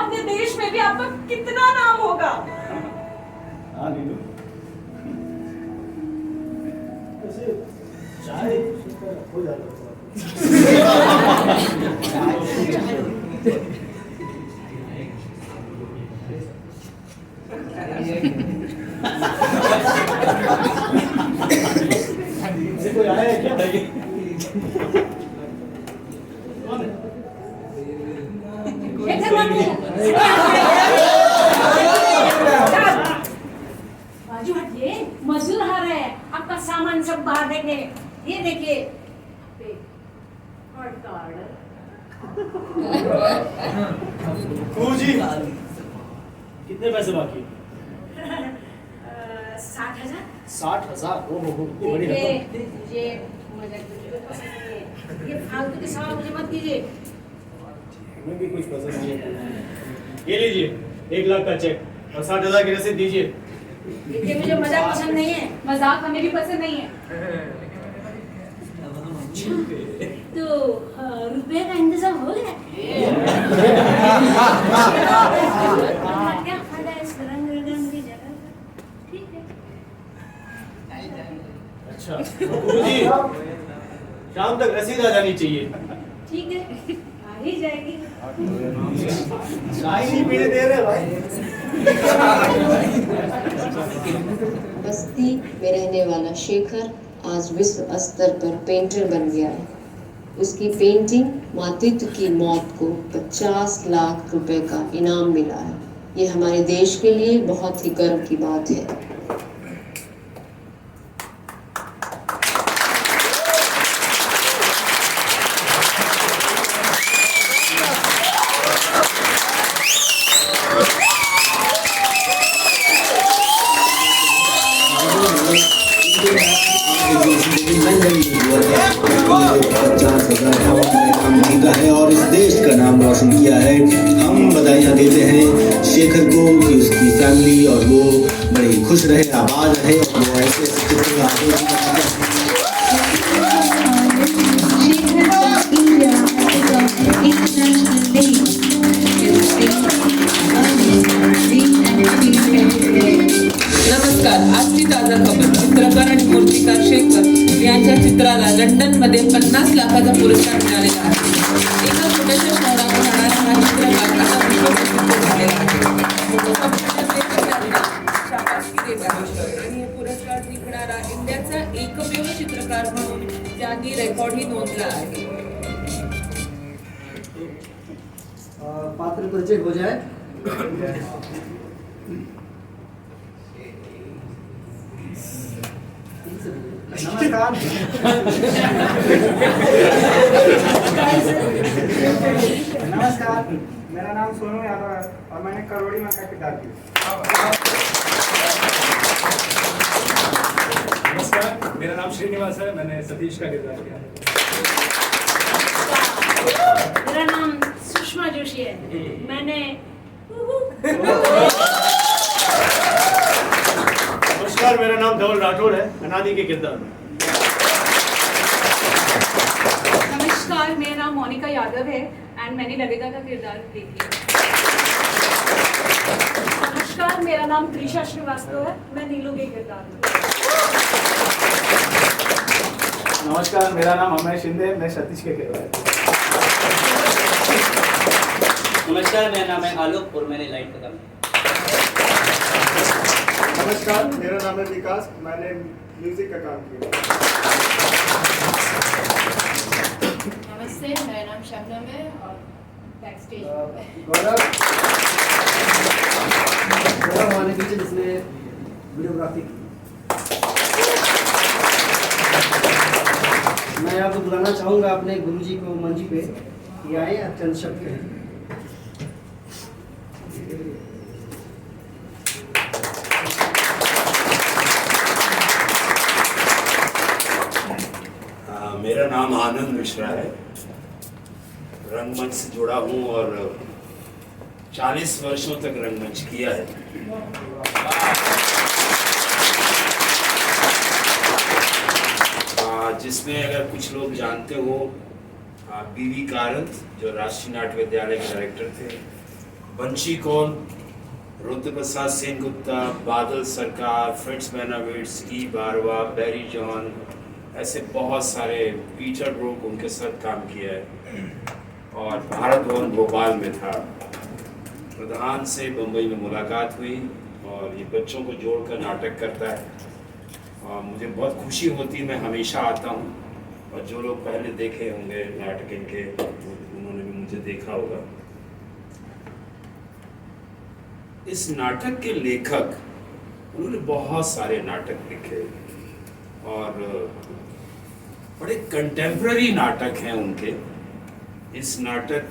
अपने देश में भी आपका कितना नाम होगा। हाँ नीलू। वैसे चाय हो जाता है। आइए। कौन है? शेखर बाबू बाजू हटिए, मजदूर आ रहे हैं, आपका सामान सब बाहर देंगे। ये देखिए जी कितने पैसे बाकी? 60,000। 60,000। ओहो इतनी बड़ी देखिए, रकम। ये मुझे कुछ पसंद नहीं है। ये फालतू के सवाल मुझे मत कीजिए। हमें भी कुछ पसंद नहीं है। ये लीजिए 1 लाख का चेक और 60,000 की रसीद दीजिए। देखिए मुझे मजाक पसंद नहीं है। मजाक हमें भी पसंद नहीं है। तो रुपये का इंतजाम हो गया? क्या फायदा इस रंग की जगह का? ठीक है। अच्छा गुरुजी शाम तक रसीद आ जानी चाहिए। ठीक है, आ ही जाएगी। चाय नहीं पीने दे रहे भाई। बस्ती में रहने वाला शेखर आज विश्व स्तर पर पेंटर बन गया है। उसकी पेंटिंग मातृत्व की मौत को 50 लाख रुपए का इनाम मिला है। ये हमारे देश के लिए बहुत ही गर्व की बात है। और इस देश का नाम रोशन किया है। हम बधाइयाँ देते हैं शेखर को कि उसकी फैमिली और वो बड़ी खुश रहे, आबाद रहे और वो ऐसे चित्र आगे नमस्कार, आजची ताजा खबर. चित्रकार आणि मूर्तिकार शेखर यांच्या चित्राला लंडनमध्ये 50 लाखाचा पुरस्कार मिळालेला आहे. एका छोट्याशा शहरातून राहणारा हा चित्रकार आता विश्वप्रसिद्ध झालेला आहे. कंपन्या शाबासकी देत आहेत आणि हे पुरस्कार जिंकणारा इंडियाचा एकमेव चित्रकार म्हणून त्यांनी रेकॉर्डही नोंदला आहे. पात्र परिचय हो जाए। नमस्कार। नमस्कार, मेरा नाम सोनू यादव है और मैंने करोड़ी माँ का किरदार किया। नमस्कार, मेरा नाम श्रीनिवास है, मैंने सतीश का किरदार किया है। मेरा नाम सुषमा जोशी है, मैंने नमस्कार, मेरा नाम धवल राठौड़ है, अनादि के किरदार में। नमस्कार, मेरा नाम मोनिका यादव है एंड मैंने ललिता का किरदार प्ले किया। नमस्कार, मेरा नाम त्रिशा श्रीवास्तव है, मैं नीलू के किरदार में। नमस्कार, मेरा नाम अमय शिंदे, मैं सतीश के किरदार में। नमस्कार, मेरा नाम है आलोक और मैंने लाइट का काम किया। नमस्कार, मेरा नाम है विकास, मैंने म्यूजिक का काम किया। नमस्ते, मेरा नाम शबनम है और बैकस्टेज गौरव हमारे पीछे जिसने वीडियोग्राफी की। मैं आपको बुलाना चाहूँगा अपने गुरुजी को मंच पे कि आए आप चंद शब्द कहें। मेरा नाम आनंद मिश्रा है, रंगमंच से जुड़ा हूँ और 40 वर्षों तक रंगमंच किया है। जिसमें अगर कुछ लोग जानते हो बीवी कारंत जो राष्ट्रीय नाट्य विद्यालय के डायरेक्टर थे, बंशी कौल, रुद्र प्रसाद सेन गुप्ता, बादल सरकार, फ्रिट्ज मैनाविट्स, ई बारवा, बैरी जॉन, ऐसे बहुत सारे, पीटर ब्रोक, उनके साथ काम किया है। और भारत भवन भोपाल में था, प्रधान से बम्बई में मुलाकात हुई और ये बच्चों को जोड़कर नाटक करता है और मुझे बहुत खुशी होती है। मैं हमेशा आता हूँ और जो लोग पहले देखे होंगे नाटक इनके उन्होंने भी मुझे देखा होगा। इस नाटक के लेखक उन्होंने बहुत सारे नाटक लिखे और बड़े कंटेम्प्ररी नाटक हैं उनके। इस नाटक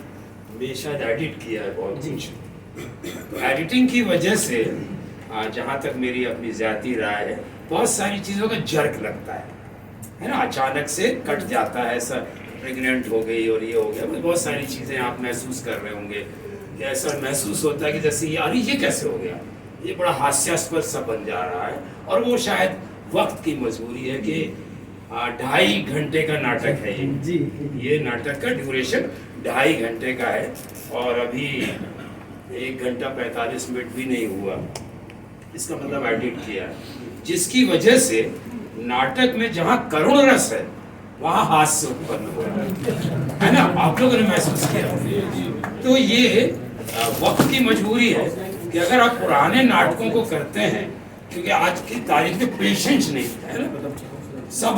में शायद एडिट किया है बहुत कुछ। एडिटिंग की वजह से जहाँ तक मेरी अपनी ज़ाती राय है, बहुत सारी चीज़ों का जर्क लगता है ना, अचानक से कट जाता है, ऐसा प्रेग्नेंट हो गई और ये हो गया, बहुत सारी चीज़ें आप महसूस कर रहे होंगे कि ऐसा महसूस होता है कि जैसे यार ये कैसे हो गया, ये बड़ा हास्यास्पद सा बन जा रहा है। और वो शायद वक्त की मजबूरी है कि 2.5 घंटे का नाटक है ये नाटक का ड्यूरेशन 2.5 घंटे का है और अभी 1 घंटा 45 मिनट भी नहीं हुआ, इसका मतलब एडिट किया है, जिसकी वजह से नाटक में जहाँ करुण रस है वहाँ हास्य उत्पन्न हो रहा है ना, आप लोगों ने महसूस किया। तो ये वक्त की मजबूरी है कि अगर आप पुराने नाटकों को करते हैं, क्योंकि आज की तारीख में पेशेंस नहीं है ना, सब